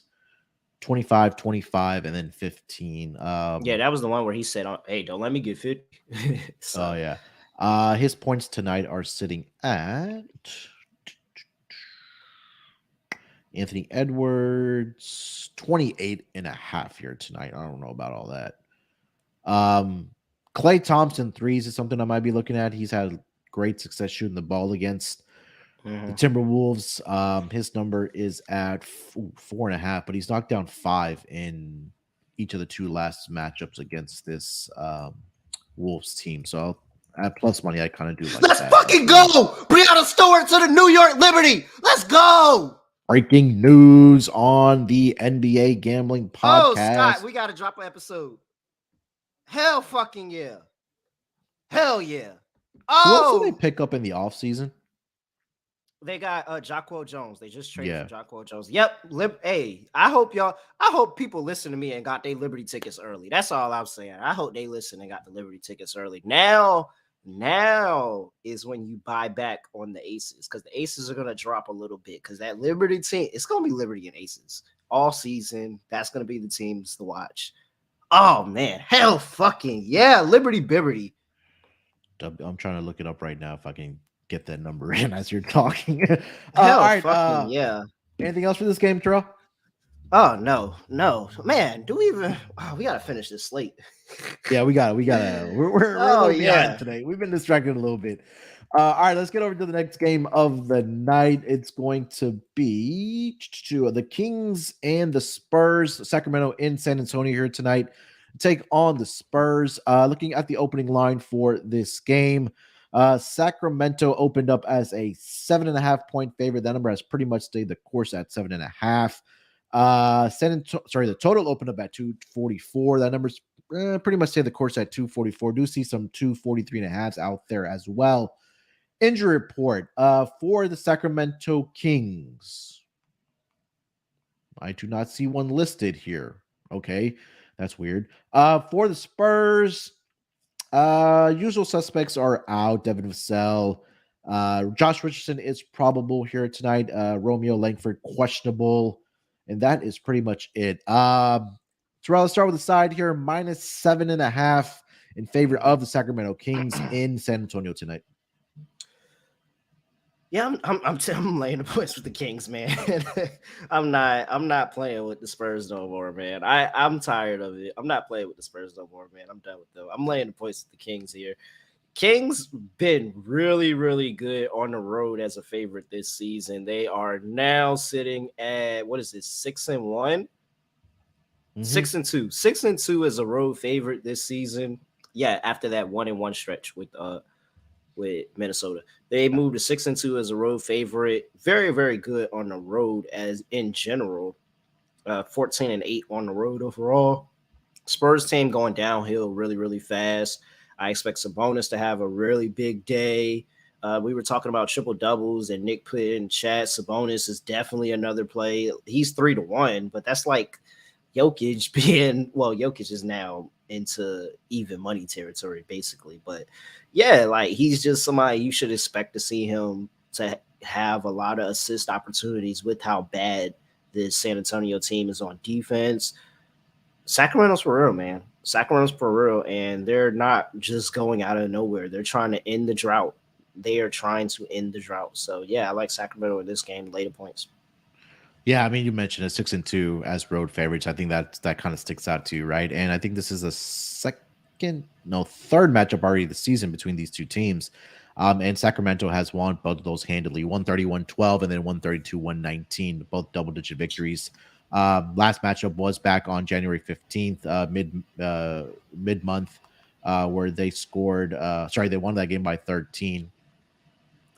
25, 25, and then 15. Yeah, that was the one where he said, "Hey, don't let me get 50." Oh So yeah. His points tonight are sitting at Anthony Edwards 28 and a half here tonight. I don't know about all that. Clay Thompson threes is something I might be looking at. He's had great success shooting the ball against the mhm. Timberwolves. His number is at 4.5, but he's knocked down 5 in each of the 2 last matchups against this Wolves team. So at plus money, I kind of do like Let's that as fucking well. go! Breonna Stewart to the New York Liberty. Let's go! Breaking news on the NBA gambling Oh, Scott, podcast. we got to drop an episode. Hell fucking yeah. Hell yeah. Who else did they Oh, pick up in the offseason? they got Jocko Jones. They just traded for Yeah. Jocko Jones. Yep. Hey, I hope people listen to me and got their Liberty tickets early. That's all I'm saying. I hope they listen and got the Liberty tickets early. Now is when you buy back on the Aces, because the Aces are gonna drop a little bit, because that Liberty team, it's gonna be Liberty and Aces all season. That's gonna be the teams to watch. Oh man, hell fucking yeah, Liberty Bibberty. I'm trying to look it up right now if I can get that number in as you're talking. All Hell right. fucking yeah. Anything else for this game, Terrell? Oh no, man. Do we even? Oh, we gotta finish this slate. Yeah, we got it. We're a Oh little behind yeah. today. We've been distracted a little bit. All right, let's get over to the next game of the night. It's going to be the Kings and the Spurs. Sacramento in San Antonio here tonight. Take on the Spurs. Looking at the opening line for this game, Sacramento opened up as a 7.5 point favorite. That number has pretty much stayed the course at 7.5. The total opened up at 244. That number's pretty much stayed the course at 244. Do see some 243 and a halves out there as well. Injury report for the Sacramento Kings. I do not see one listed here. Okay, that's weird. For the Spurs, usual suspects are out. Devin Vassell. Josh Richardson is probable here tonight. Romeo Langford questionable. And that is pretty much it. So let's start with the side here. -7.5 in favor of the Sacramento Kings in San Antonio tonight. Yeah, I'm laying the points with the Kings, man. I'm not playing with the Spurs no more, man. I'm tired of it. I'm not playing with the Spurs no more, man. I'm done with them. I'm laying the points with the Kings here. Kings been really, really good on the road as a favorite this season. They are now sitting at, what is this, 6-1? 6-2. 6-2 is a road favorite this season. Yeah, after that 1-1 stretch with Minnesota. They moved to 6-2 as a road favorite. Very, very good on the road as in general. 14-8 on the road overall. Spurs team going downhill really, really fast. I expect Sabonis to have a really big day. We were talking about triple doubles, and Nick put in chat. Sabonis is definitely another play. He's 3-1, but that's like Jokic being, well, Jokic is now into even money territory, basically. But yeah, like he's just somebody you should expect to see him to have a lot of assist opportunities with how bad the San Antonio team is on defense. Sacramento's for real, man. Sacramento's for real, and they're not just going out of nowhere. They're trying to end the drought. They are trying to end the drought. So yeah, I like Sacramento in this game. Later points. Yeah, I mean, you mentioned a 6-2 as road favorites. I think that kind of sticks out to you, right? And I think this is a third matchup already this season between these two teams. And Sacramento has won both of those handily, 131-12 and then 132-119, both double-digit victories. Last matchup was back on January 15th, mid-month, where they scored. They won that game by 13.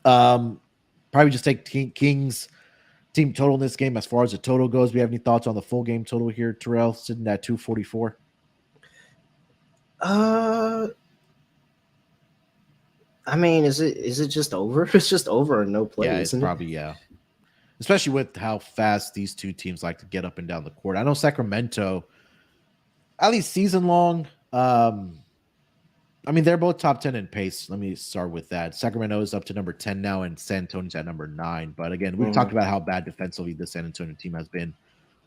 Probably just take Kings team total in this game as far as the total goes. We have any thoughts on the full game total here, Terrell, sitting at 244? I mean, is it just over? It's just over and no play, Yeah, it's isn't it? probably, yeah. Especially with how fast these two teams like to get up and down the court. I know Sacramento, at least season long, I mean, they're both top 10 in pace. Let me start with that. Sacramento is up to number 10 now, and San Antonio's at number 9. But again, we've talked Mm-hmm. about how bad defensively the San Antonio team has been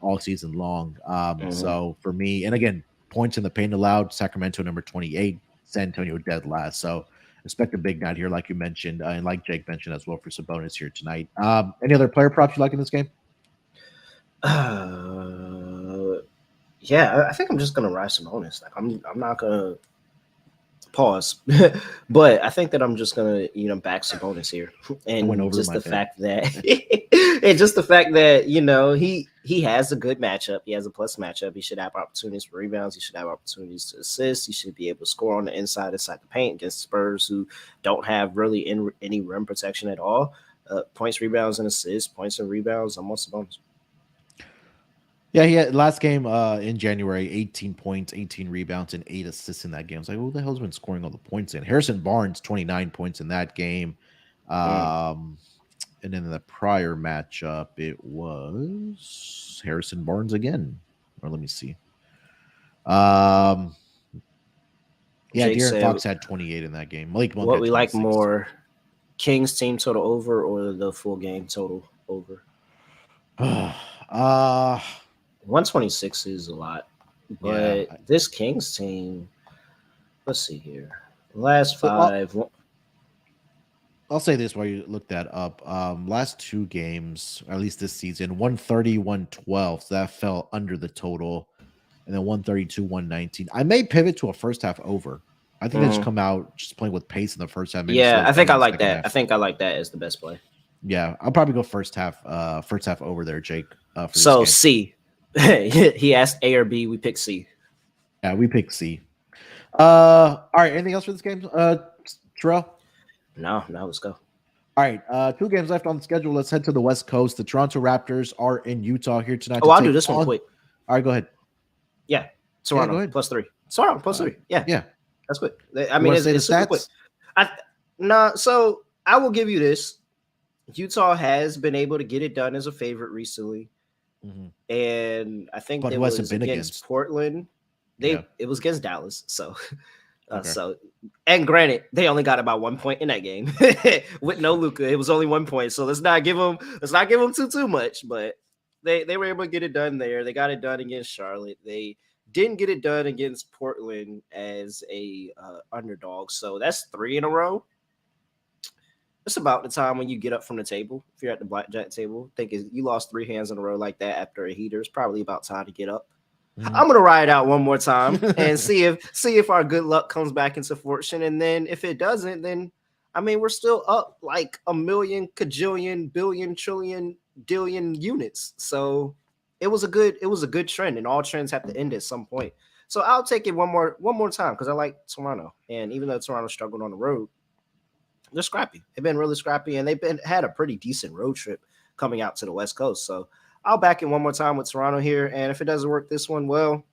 all season long. Mm-hmm. So for me, and again, points in the paint allowed, Sacramento number 28, San Antonio dead last. So expect a big night here, like you mentioned, and like Jake mentioned as well for Sabonis here tonight. Any other player props you like in this game? Yeah, I think I'm just gonna ride some bonus. Like I'm not gonna pause, but I think that I'm just gonna back some bonus here, I went and over just my the bet. fact that and just the fact that he has a good matchup. He has a plus matchup. He should have opportunities for rebounds. He should have opportunities to assist. He should be able to score on the inside the paint against Spurs, who don't have really any rim protection at all. Points, rebounds, and assists. Points and rebounds. Almost a bonus. Yeah, he had last game in January, 18 points, 18 rebounds, and 8 assists in that game. It's like, who the hell's been scoring all the points in? Harrison Barnes, 29 points in that game. Mm. And then in the prior matchup, it was Harrison Barnes again. Or let me see. Yeah, Jake De'Aaron said, Fox had 28 in that game. Malik Monk "What had we like 26. more, Kings team total over or the full game total over?" uh 126 is a lot, yeah. but this Kings team, let's see here. Last So five, I'll say this while you look that up. Last 2 games, or at least this season, 130, 112. So that fell under the total. And then 132, 119. I may pivot to a first half over. I think they just mhm. come out just playing with pace in the first half, maybe Yeah, slow I think down I in the like second that. half. I think I like that as the best play. Yeah, I'll probably go first half over there, Jake, for this So game. C, he asked A or B. We pick C. Yeah, we pick C. All right, anything else for this game, Terrell? No, let's go. All right, 2 games left on the schedule. Let's head to the West Coast. The Toronto Raptors are in Utah here tonight Oh, to I'll do take this one on. quick. All right, go ahead. Yeah, Yeah, go Toronto ahead. +3. Toronto Uh, +3. Yeah, yeah, that's good. I you mean, want to say the it's super quick. stats? I Nah. So I will give you this. Utah has been able to get it done as a favorite recently, Mhm. and I think But it who has it was been against against? Portland. Yeah. It was against Dallas. So Okay. so and granted, they only got about 1 point in that game with no Luca. It was only 1 point. So let's not give them too much. But they were able to get it done there. They got it done against Charlotte. They didn't get it done against Portland as a underdog. So that's 3 in a row. It's about the time when you get up from the table. If you're at the blackjack table, you lost 3 hands in a row like that after a heater. It's probably about time to get up. Mhm. I'm gonna ride out one more time and see if our good luck comes back into fortune. And then if it doesn't, then I mean we're still up like a million, kajillion, billion, trillion, dillion units. So it was a good trend, and all trends have to end at some point. So I'll take it one more time because I like Toronto. And even though Toronto struggled on the road, they're scrappy. They've been really scrappy, and had a pretty decent road trip coming out to the West Coast. So I'll back it one more time with Toronto here. And if it doesn't work this one, well,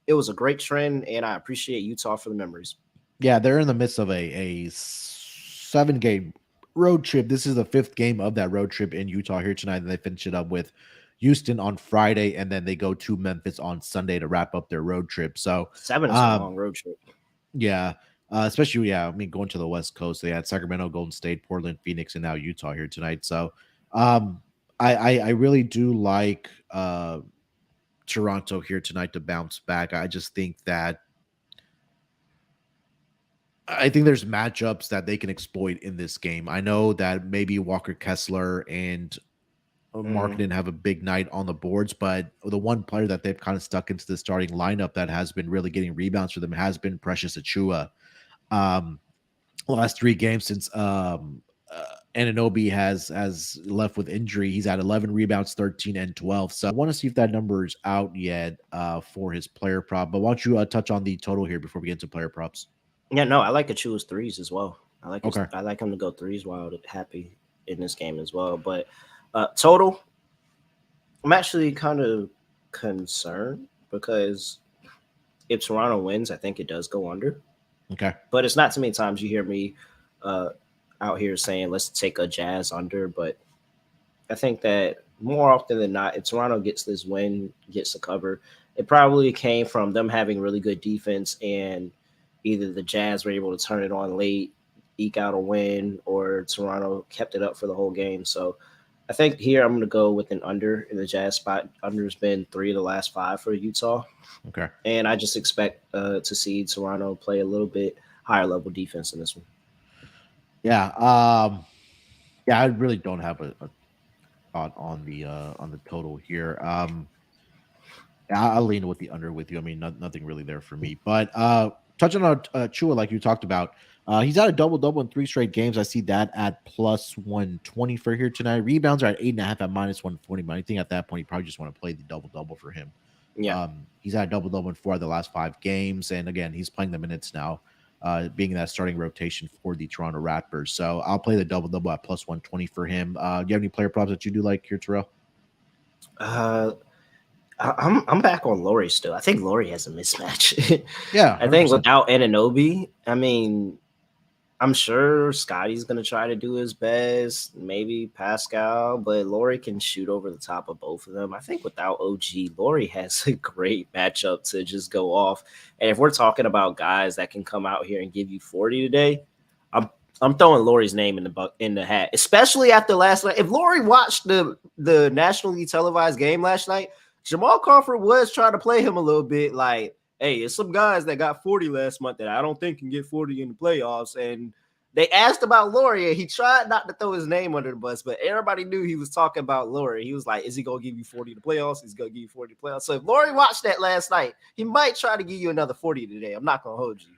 it was a great trend, and I appreciate Utah for the memories. Yeah, they're in the midst of a 7 game road trip. This is the 5th game of that road trip in Utah here tonight, and they finish it up with Houston on Friday, and then they go to Memphis on Sunday to wrap up their road trip. So, Seven is a um, long road trip. yeah, especially I mean, going to the West Coast, they had Sacramento, Golden State, Portland, Phoenix, and now Utah here tonight. So, um, I really do like Toronto here tonight to bounce back. I just think that I think there's matchups that they can exploit in this game. I know that maybe Walker Kessler and Mm. Markkinen have a big night on the boards, but the one player that they've kind of stuck into the starting lineup that has been really getting rebounds for them has been Precious Achua. Um, last 3 games since Ananobi has left with injury, he's at 11 rebounds, 13 and 12. So I want to see if that number is out yet for his player prop. But why don't you touch on the total here before we get into player props? Yeah, no, I like to choose threes as well. Okay. I like him to go threes while happy in this game as well. But total, I'm actually kind of concerned because if Toronto wins, I think it does go under. Okay. But it's not too many times you hear me uh, out here saying let's take a Jazz under. But I think that more often than not, if Toronto gets this win, gets the cover, it probably came from them having really good defense and either the Jazz were able to turn it on late, eke out a win, or Toronto kept it up for the whole game. So I think here I'm going to go with an under in the Jazz spot. Under's been 3 of the last 5 for Utah. Okay. And I just expect to see Toronto play a little bit higher level defense in this one. Yeah. Yeah, I really don't have a thought on the total here. I'll lean with the under with you. I mean, nothing really there for me. But touching on Chua, like you talked about, he's had a double in 3 straight games. I see that at plus 120 for here tonight. Rebounds are at 8.5 at minus 140. But I think at that point, you probably just want to play the double for him. Yeah. He's had a double in 4 of the last 5 games. And again, he's playing the minutes now, being in that starting rotation for the Toronto Raptors. So I'll play the double at plus 120 for him. Do you have any player props that you do like here, Terrell? I'm back on Laurie still. I think Laurie has a mismatch. Yeah, 100%. I think without Anunoby, I mean, I'm sure Scotty's gonna try to do his best, maybe Pascal, but Laurie can shoot over the top of both of them. I think without OG, Laurie has a great matchup to just go off. And if we're talking about guys that can come out here and give you 40 today, I'm throwing Laurie's name in the hat, especially after last night. If Laurie watched the nationally televised game last night, Jamal Crawford was trying to play him a little bit like, hey, it's some guys that got 40 last month that I don't think can get 40 in the playoffs. And they asked about Laurie, and he tried not to throw his name under the bus, but everybody knew he was talking about Laurie. He was like, is he going to give you 40 in the playoffs? He's going to give you 40 in the playoffs. So if Laurie watched that last night, he might try to give you another 40 today. I'm not going to hold you.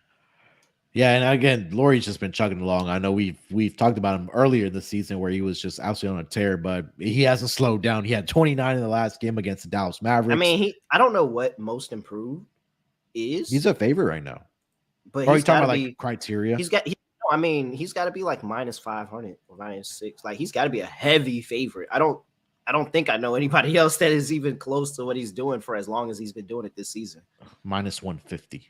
Yeah, and again, Laurie's just been chugging along. I know we've talked about him earlier this season where he was just absolutely on a tear, but he hasn't slowed down. He had 29 in the last game against the Dallas Mavericks. I mean, I don't know what most improved is. He's a favorite right now. But he's talking about like criteria. He's got to be like minus 500 or minus 6. Like he's got to be a heavy favorite. I don't think I know anybody else that is even close to what he's doing for as long as he's been doing it this season. Minus 150.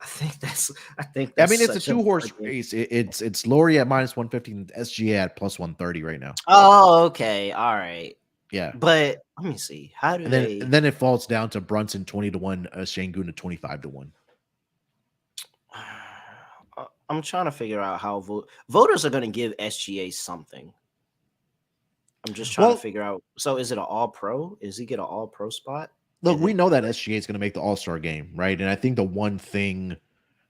I think that's. I mean, it's a 2-horse race. It's Laurie at minus 150 and SGA at plus 130 right now. Oh, okay, all right. Yeah, but let me see. How do and then it falls down to Brunson 20-1, Şengün to 25-1. I'm trying to figure out how voters are going to give SGA something. I'm just trying to figure out. So is it an all-pro? Is he get an all-pro spot? Look, we know that SGA is going to make the All-Star game, right? And I think the one thing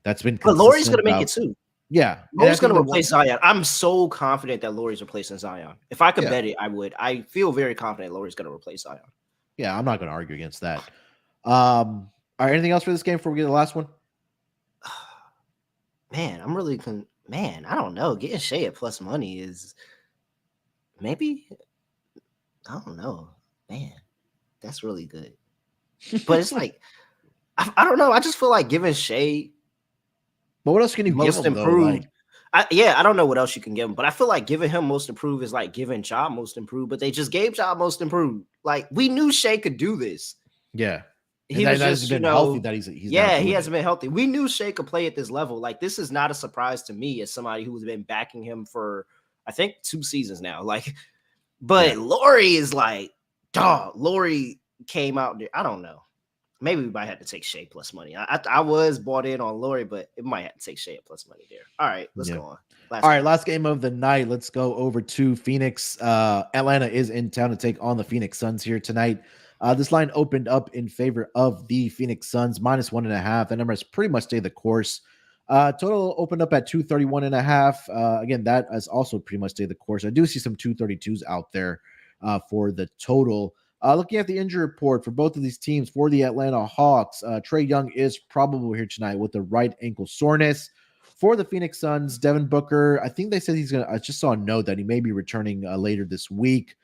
that's been but Laurie's going to make it too. Yeah. Laurie's going to replace Zion. I'm so confident that Laurie's replacing Zion. If I could bet it, I would. I feel very confident Laurie's going to replace Zion. Yeah, I'm not going to argue against that. All right, anything else for this game before we get to the last one? Man, I'm really man, I don't know. Getting Shea at plus money is maybe, I don't know. Man, that's really good. But it's like, I don't know. I just feel like giving Shea. But what else can you most give him, improved? I don't know what else you can give him, but I feel like giving him most improved is like giving Ja most improved. But they just gave Ja most improved. Like we knew Shea could do this. Yeah, he was just been healthy. That he's he hasn't been healthy. We knew Shea could play at this level. Like this is not a surprise to me as somebody who's been backing him for I think 2 seasons now. Like, but Laurie is like, dog. Laurie came out there. I don't know. Maybe we might have to take Shea plus money. I was bought in on Laurie, but it might have to take Shea at plus money there. All right, let's go on. Last game of the night. Let's go over to Phoenix. Atlanta is in town to take on the Phoenix Suns here tonight. This line opened up in favor of the Phoenix Suns, minus 1.5. That number has pretty much stayed the course. Total opened up at 231.5. Again, that has also pretty much stayed the course. I do see some 232s out there for the total. Looking at the injury report for both of these teams, for the Atlanta Hawks, Trae Young is probable here tonight with the right ankle soreness. For the Phoenix Suns, Devin Booker, I think they said he's going to, I just saw a note that he may be returning later this week.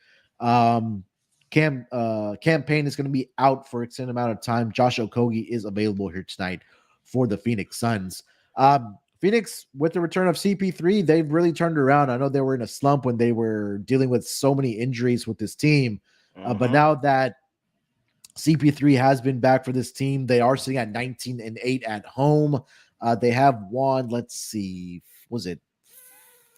Cam Payne is going to be out for an extended amount of time. Josh Okogie is available here tonight for the Phoenix Suns. Phoenix, with the return of CP3, they've really turned around. I know they were in a slump when they were dealing with so many injuries with this team. But now that CP3 has been back for this team, they are sitting at 19-8 at home. They have won, let's see, was it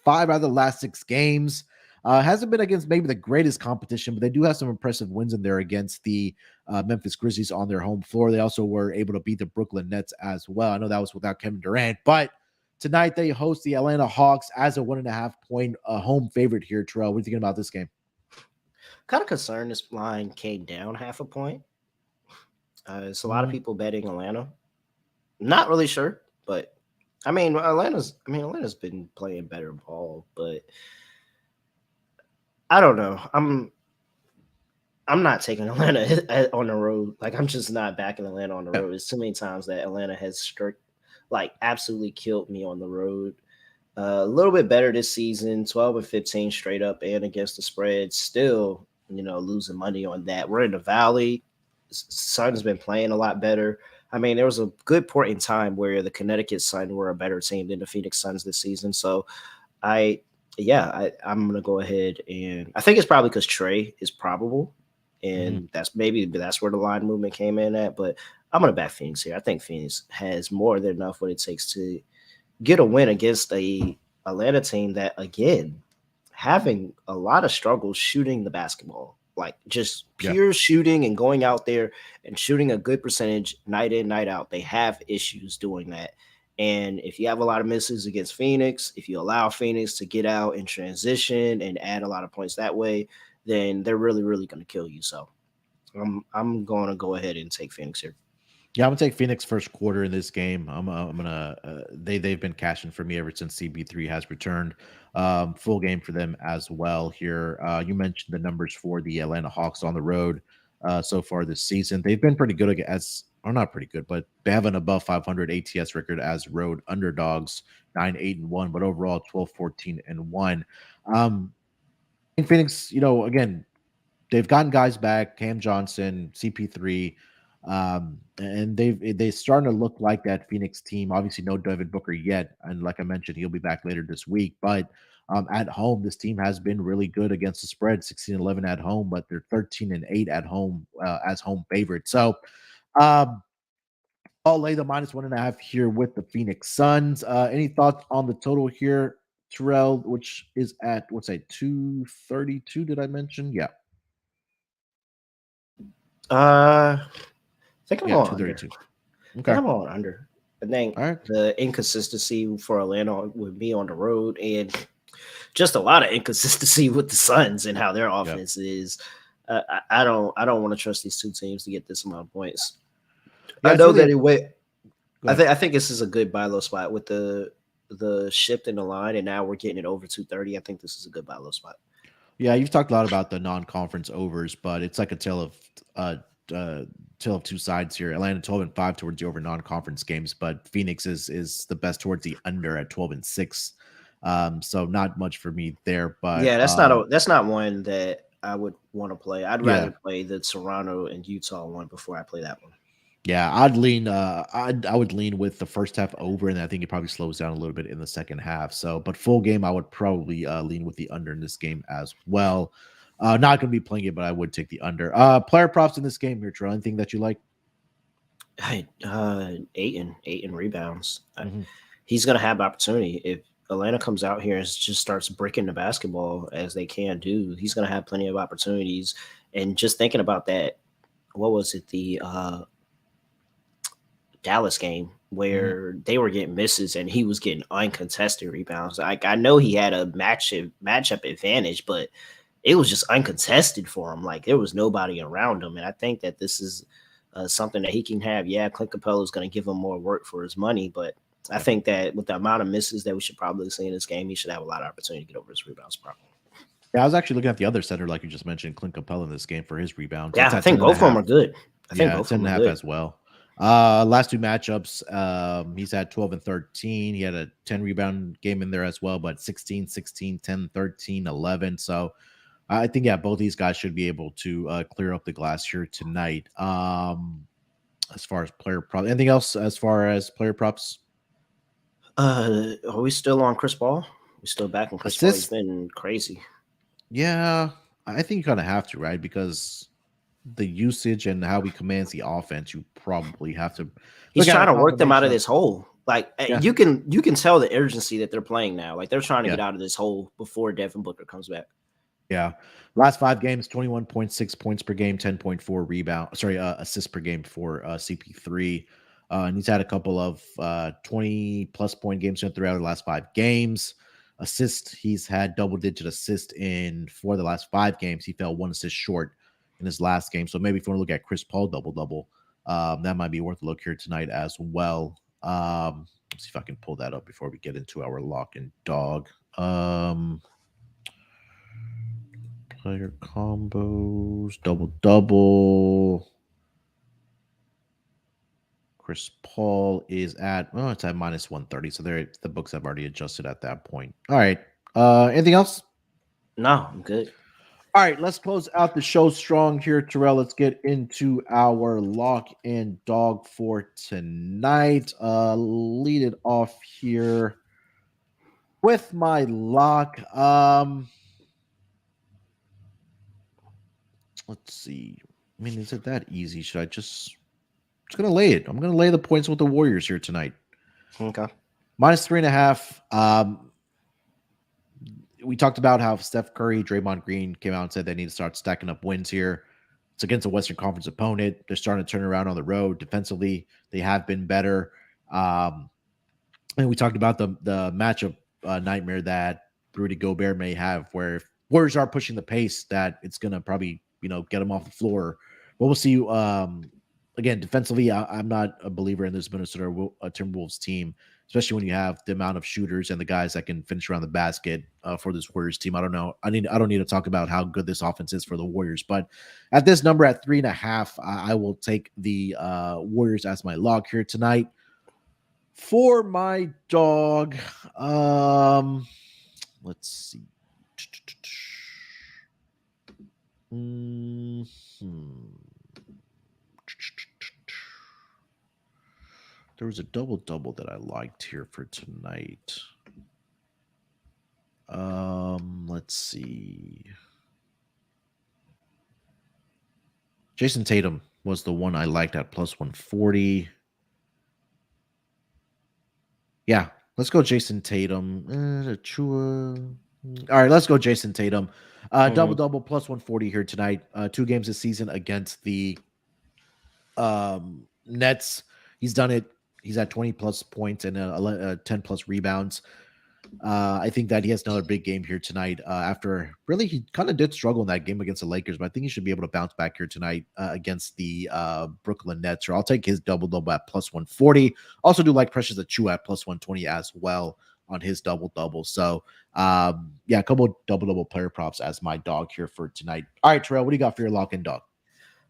5 out of the last 6 games? Hasn't been against maybe the greatest competition, but they do have some impressive wins in there against the Memphis Grizzlies on their home floor. They also were able to beat the Brooklyn Nets as well. I know that was without Kevin Durant, but tonight they host the Atlanta Hawks as a 1.5-point home favorite here. Terrell, what are you thinking about this game? Kind of concerned this line came down half a point. It's a lot of people betting Atlanta. Not really sure, but Atlanta's been playing better ball, but I don't know. I'm not taking Atlanta on the road. Like, I'm just not backing Atlanta on the road. It's too many times that Atlanta has absolutely killed me on the road. A little bit better this season, 12-15 straight up and against the spread. Still, losing money on that. We're in the Valley. Sun's been playing a lot better. I mean, there was a good point in time where the Connecticut Sun were a better team than the Phoenix Suns this season. So I'm going to go ahead, and I think it's probably because Trey is probable, and that's where the line movement came in at. But I'm going to back Phoenix here. I think Phoenix has more than enough what it takes to get a win against a Atlanta team that, again, having a lot of struggles shooting the basketball. Like, just pure shooting and going out there and shooting a good percentage night in, night out. They have issues doing that. And if you have a lot of misses against Phoenix, if you allow Phoenix to get out and transition and add a lot of points that way, then they're really, really going to kill you. So I'm going to go ahead and take Phoenix here. Yeah, I'm gonna take Phoenix first quarter in this game. I'm gonna they've been cashing for me ever since CB3 has returned. Full game for them as well here. You mentioned the numbers for the Atlanta Hawks on the road so far this season. They've been pretty good or not pretty good, but they have an above 500 ATS record as road underdogs, 9-8-1, but overall 12-14-1. In Phoenix, again, they've gotten guys back, Cam Johnson, CP3. And they're starting to look like that Phoenix team. Obviously, no Devin Booker yet, and like I mentioned, he'll be back later this week. But at home, this team has been really good against the spread, 16-11 at home, but they're 13-8 at home as home favorites. So I'll lay the -1.5 here with the Phoenix Suns. Any thoughts on the total here, Terrell, which is at 232? Did I mention? Yeah. I think I'm on 232. Under. Okay. I'm on under. I think the inconsistency for Atlanta would be on the road, and just a lot of inconsistency with the Suns and how their offense is. I don't want to trust these two teams to get this amount of points. I know that it went. I think this is a good buy low spot with the shift in the line, and now we're getting it over 230. I think this is a good buy low spot. Yeah, you've talked a lot about the non-conference overs, but it's like a tale of two sides here. Atlanta 12-5 towards the over non-conference games, but Phoenix is the best towards the under at 12-6. So not much for me there. But yeah, that's not one that I would want to play. I'd rather play the Toronto and Utah one before I play that one. Yeah, I'd lean. I would lean with the first half over, and I think it probably slows down a little bit in the second half. So, but full game, I would probably lean with the under in this game as well. Not going to be playing it, but I would take the under. Player props in this game here, Terrell. Anything that you like? Hey, Ayton rebounds. He's going to have opportunity if Atlanta comes out here and just starts bricking the basketball as they can do. He's going to have plenty of opportunities. And just thinking about that, what was it? The Dallas game where they were getting misses and he was getting uncontested rebounds. Like, I know he had a matchup advantage, but it was just uncontested for him. Like, there was nobody around him. And I think that this is something that he can have. Yeah, Clint Capella is going to give him more work for his money, but I think that with the amount of misses that we should probably see in this game, he should have a lot of opportunity to get over his rebounds problem. Yeah, I was actually looking at the other center, like you just mentioned, Clint Capella in this game for his rebounds. Yeah, I think both of them are good. I think both of them are good as well. Last two matchups, he's had 12 and 13. He had a 10 rebound game in there as well, but 16, 16, 10, 13, 11. So I think, both these guys should be able to clear up the glass here tonight. As far as player props, anything else as far as player props? Are we still on Chris Paul? We still back on Chris Paul? He's been crazy. Yeah, I think you kind of have to, right? Because the usage and how he commands the offense, you probably have to. He's trying to work them out of this hole. Like, you can tell the urgency that they're playing now. Like, they're trying to get out of this hole before Devin Booker comes back. Yeah. Last 5 games, 21.6 points per game, 10.4 assists per game for CP3. And he's had a couple of 20 plus point games throughout the last 5 games. Assist, he's had double digit assist in 4 of the last 5 games. He fell 1 assist short in his last game. So maybe if you want to look at Chris Paul double double, that might be worth a look here tonight as well. Let's see if I can pull that up before we get into our lock and dog. Player combos, double double. Chris Paul is at it's at minus 130. So the books have already adjusted at that point. All right. Anything else? No, I'm good. All right, let's close out the show strong here, Terrell. Let's get into our lock and dog for tonight. Lead it off here with my lock. Let's see. I mean, is it that easy? Should I just gonna lay it? I'm gonna lay the points with the Warriors here tonight. Okay. Minus 3.5. We talked about how Steph Curry, Draymond Green came out and said they need to start stacking up wins here. It's against a Western Conference opponent. They're starting to turn around on the road. Defensively, they have been better. And we talked about the matchup nightmare that Rudy Gobert may have, where if Warriors are pushing the pace, that it's gonna probably get them off the floor. But we'll see. Again, defensively, I'm not a believer in this Minnesota Timberwolves team, especially when you have the amount of shooters and the guys that can finish around the basket for this Warriors team. I don't know. I don't need to talk about how good this offense is for the Warriors, but at this number at 3.5, I will take the Warriors as my lock here tonight. For my dog, let's see. There was a double double that I liked here for tonight. Let's see. Jason Tatum was the one I liked at plus 140. Yeah, let's go Jason Tatum. All right, let's go Jason Tatum. Double double plus 140 here tonight. 2 games this season against the Nets. He's done it. He's at 20 plus points and 10 plus rebounds. I think that he has another big game here tonight. After really, he kind of did struggle in that game against the Lakers, but I think he should be able to bounce back here tonight against the Brooklyn Nets. Or I'll take his double double at plus 140. Also, do like Precious Achua at plus 120 as well on his double double. So, yeah, a couple double double player props as my dog here for tonight. All right, Terrell, what do you got for your lock and dog?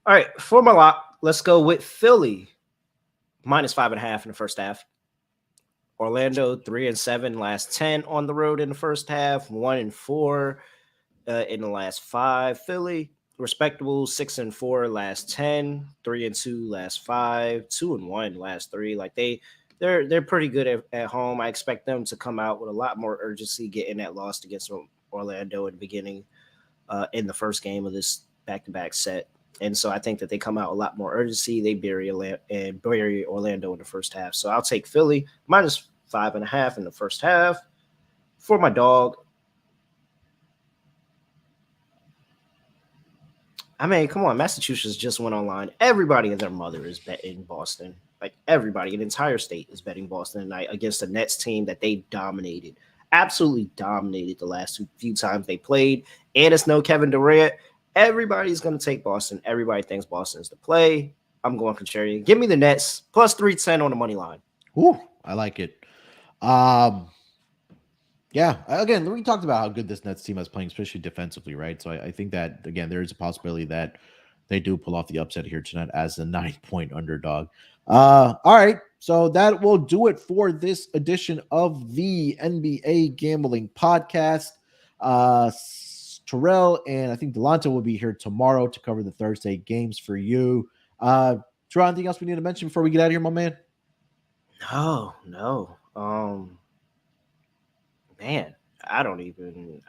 All right, for my lock, let's go with Philly minus 5.5 in the first half. Orlando 3-7 last 10 on the road in the first half, 1-4 in the last 5. Philly respectable 6-4 last 10, 3-2 last 5, 2-1 last 3. Like they're pretty good at home. I expect them to come out with a lot more urgency, getting that loss against Orlando in the beginning in the first game of this back-to-back set. And so I think that they come out a lot more urgency. They bury Orlando in the first half. So I'll take Philly minus 5.5 in the first half. For my dog, I mean, come on, Massachusetts just went online. Everybody and their mother is betting Boston. Like everybody, an entire state is betting Boston tonight against the Nets team that they dominated. Absolutely dominated the last few times they played. And it's no Kevin Durant. Everybody's going to take Boston. Everybody thinks Boston is the play. I'm going contrarian. Give me the Nets plus 310 on the money line. Ooh, I like it. Yeah, again, we talked about how good this Nets team is playing, especially defensively, right? So I think that, again, there is a possibility that they do pull off the upset here tonight as a 9-point underdog. All right, so that will do it for this edition of the NBA Gambling Podcast. Terrell and I think Delonte will be here tomorrow to cover the Thursday games for you. Terrell, anything else we need to mention before we get out of here, my man? No. Man, I don't even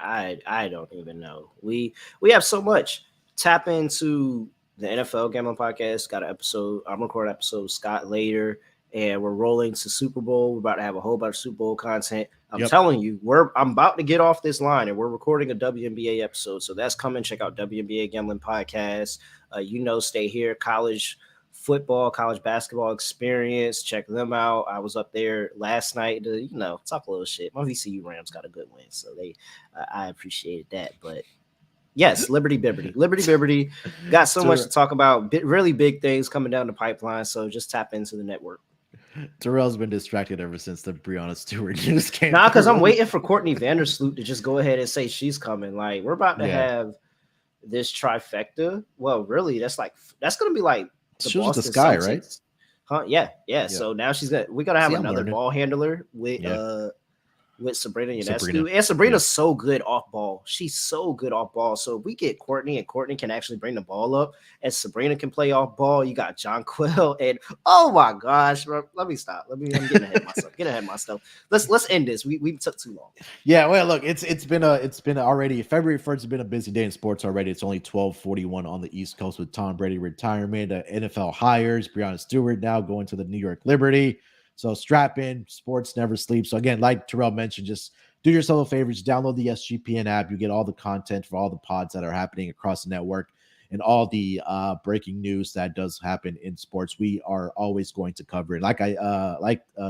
know. We have so much. Tap into the NFL Gambling Podcast. Got an episode. I'm recording an episode with Scott later, and we're rolling to Super Bowl. We're about to have a whole bunch of Super Bowl content. I'm Yep. telling you, I'm about to get off this line and we're recording a WNBA episode. So that's coming. Check out WNBA Gambling Podcast. Stay here. College football, college basketball experience. Check them out. I was up there last night to, talk a little shit. My VCU Rams got a good win. So I appreciated that. But yes, Liberty Bibberty. Got so much to talk about. Really big things coming down the pipeline. So just tap into the network. Terrell's been distracted ever since the Breonna Stewart news came. Nah, because I'm waiting for Courtney Vandersloot to just go ahead and say she's coming. Like, we're about to have this trifecta. Well, really, that's gonna be like she was the Sky, Celtics. Right? Huh? Yeah. So now we gotta have another ball handler with Sabrina Ionescu. And Sabrina's so good off ball. She's so good off ball. So if we get Courtney and Courtney can actually bring the ball up and Sabrina can play off ball, you got John Quill and oh my gosh, bro, let me stop. I'm getting ahead of myself. Let's end this. We took too long. Yeah, well, look, it's been already February 1st has been a busy day in sports already. It's only 12:41 on the East Coast with Tom Brady retirement, NFL hires, Breonna Stewart now going to the New York Liberty. So strap in, sports never sleeps. So again, like Terrell mentioned, just do yourself a favor, just download the SGPN app. You get all the content for all the pods that are happening across the network and all the breaking news that does happen in sports. We are always going to cover it. Like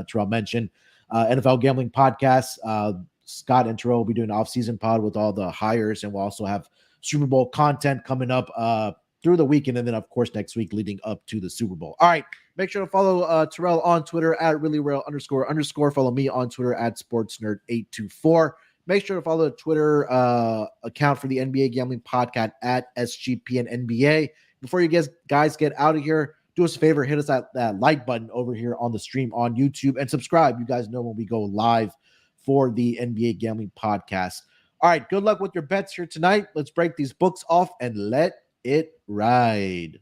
Terrell mentioned, NFL Gambling Podcast. Scott and Terrell will be doing an off-season pod with all the hires, and we'll also have Super Bowl content coming up through the weekend, and then of course next week leading up to the Super Bowl. All right, make sure to follow Terrell on Twitter at reallyreal__. Follow me on Twitter at sportsnerd824. Make sure to follow the Twitter account for the NBA Gambling Podcast at SGPNNBA. Before you guys get out of here, do us a favor, hit us that like button over here on the stream on YouTube and subscribe. You guys know when we go live for the NBA Gambling Podcast. All right, good luck with your bets here tonight. Let's break these books off and let it ride.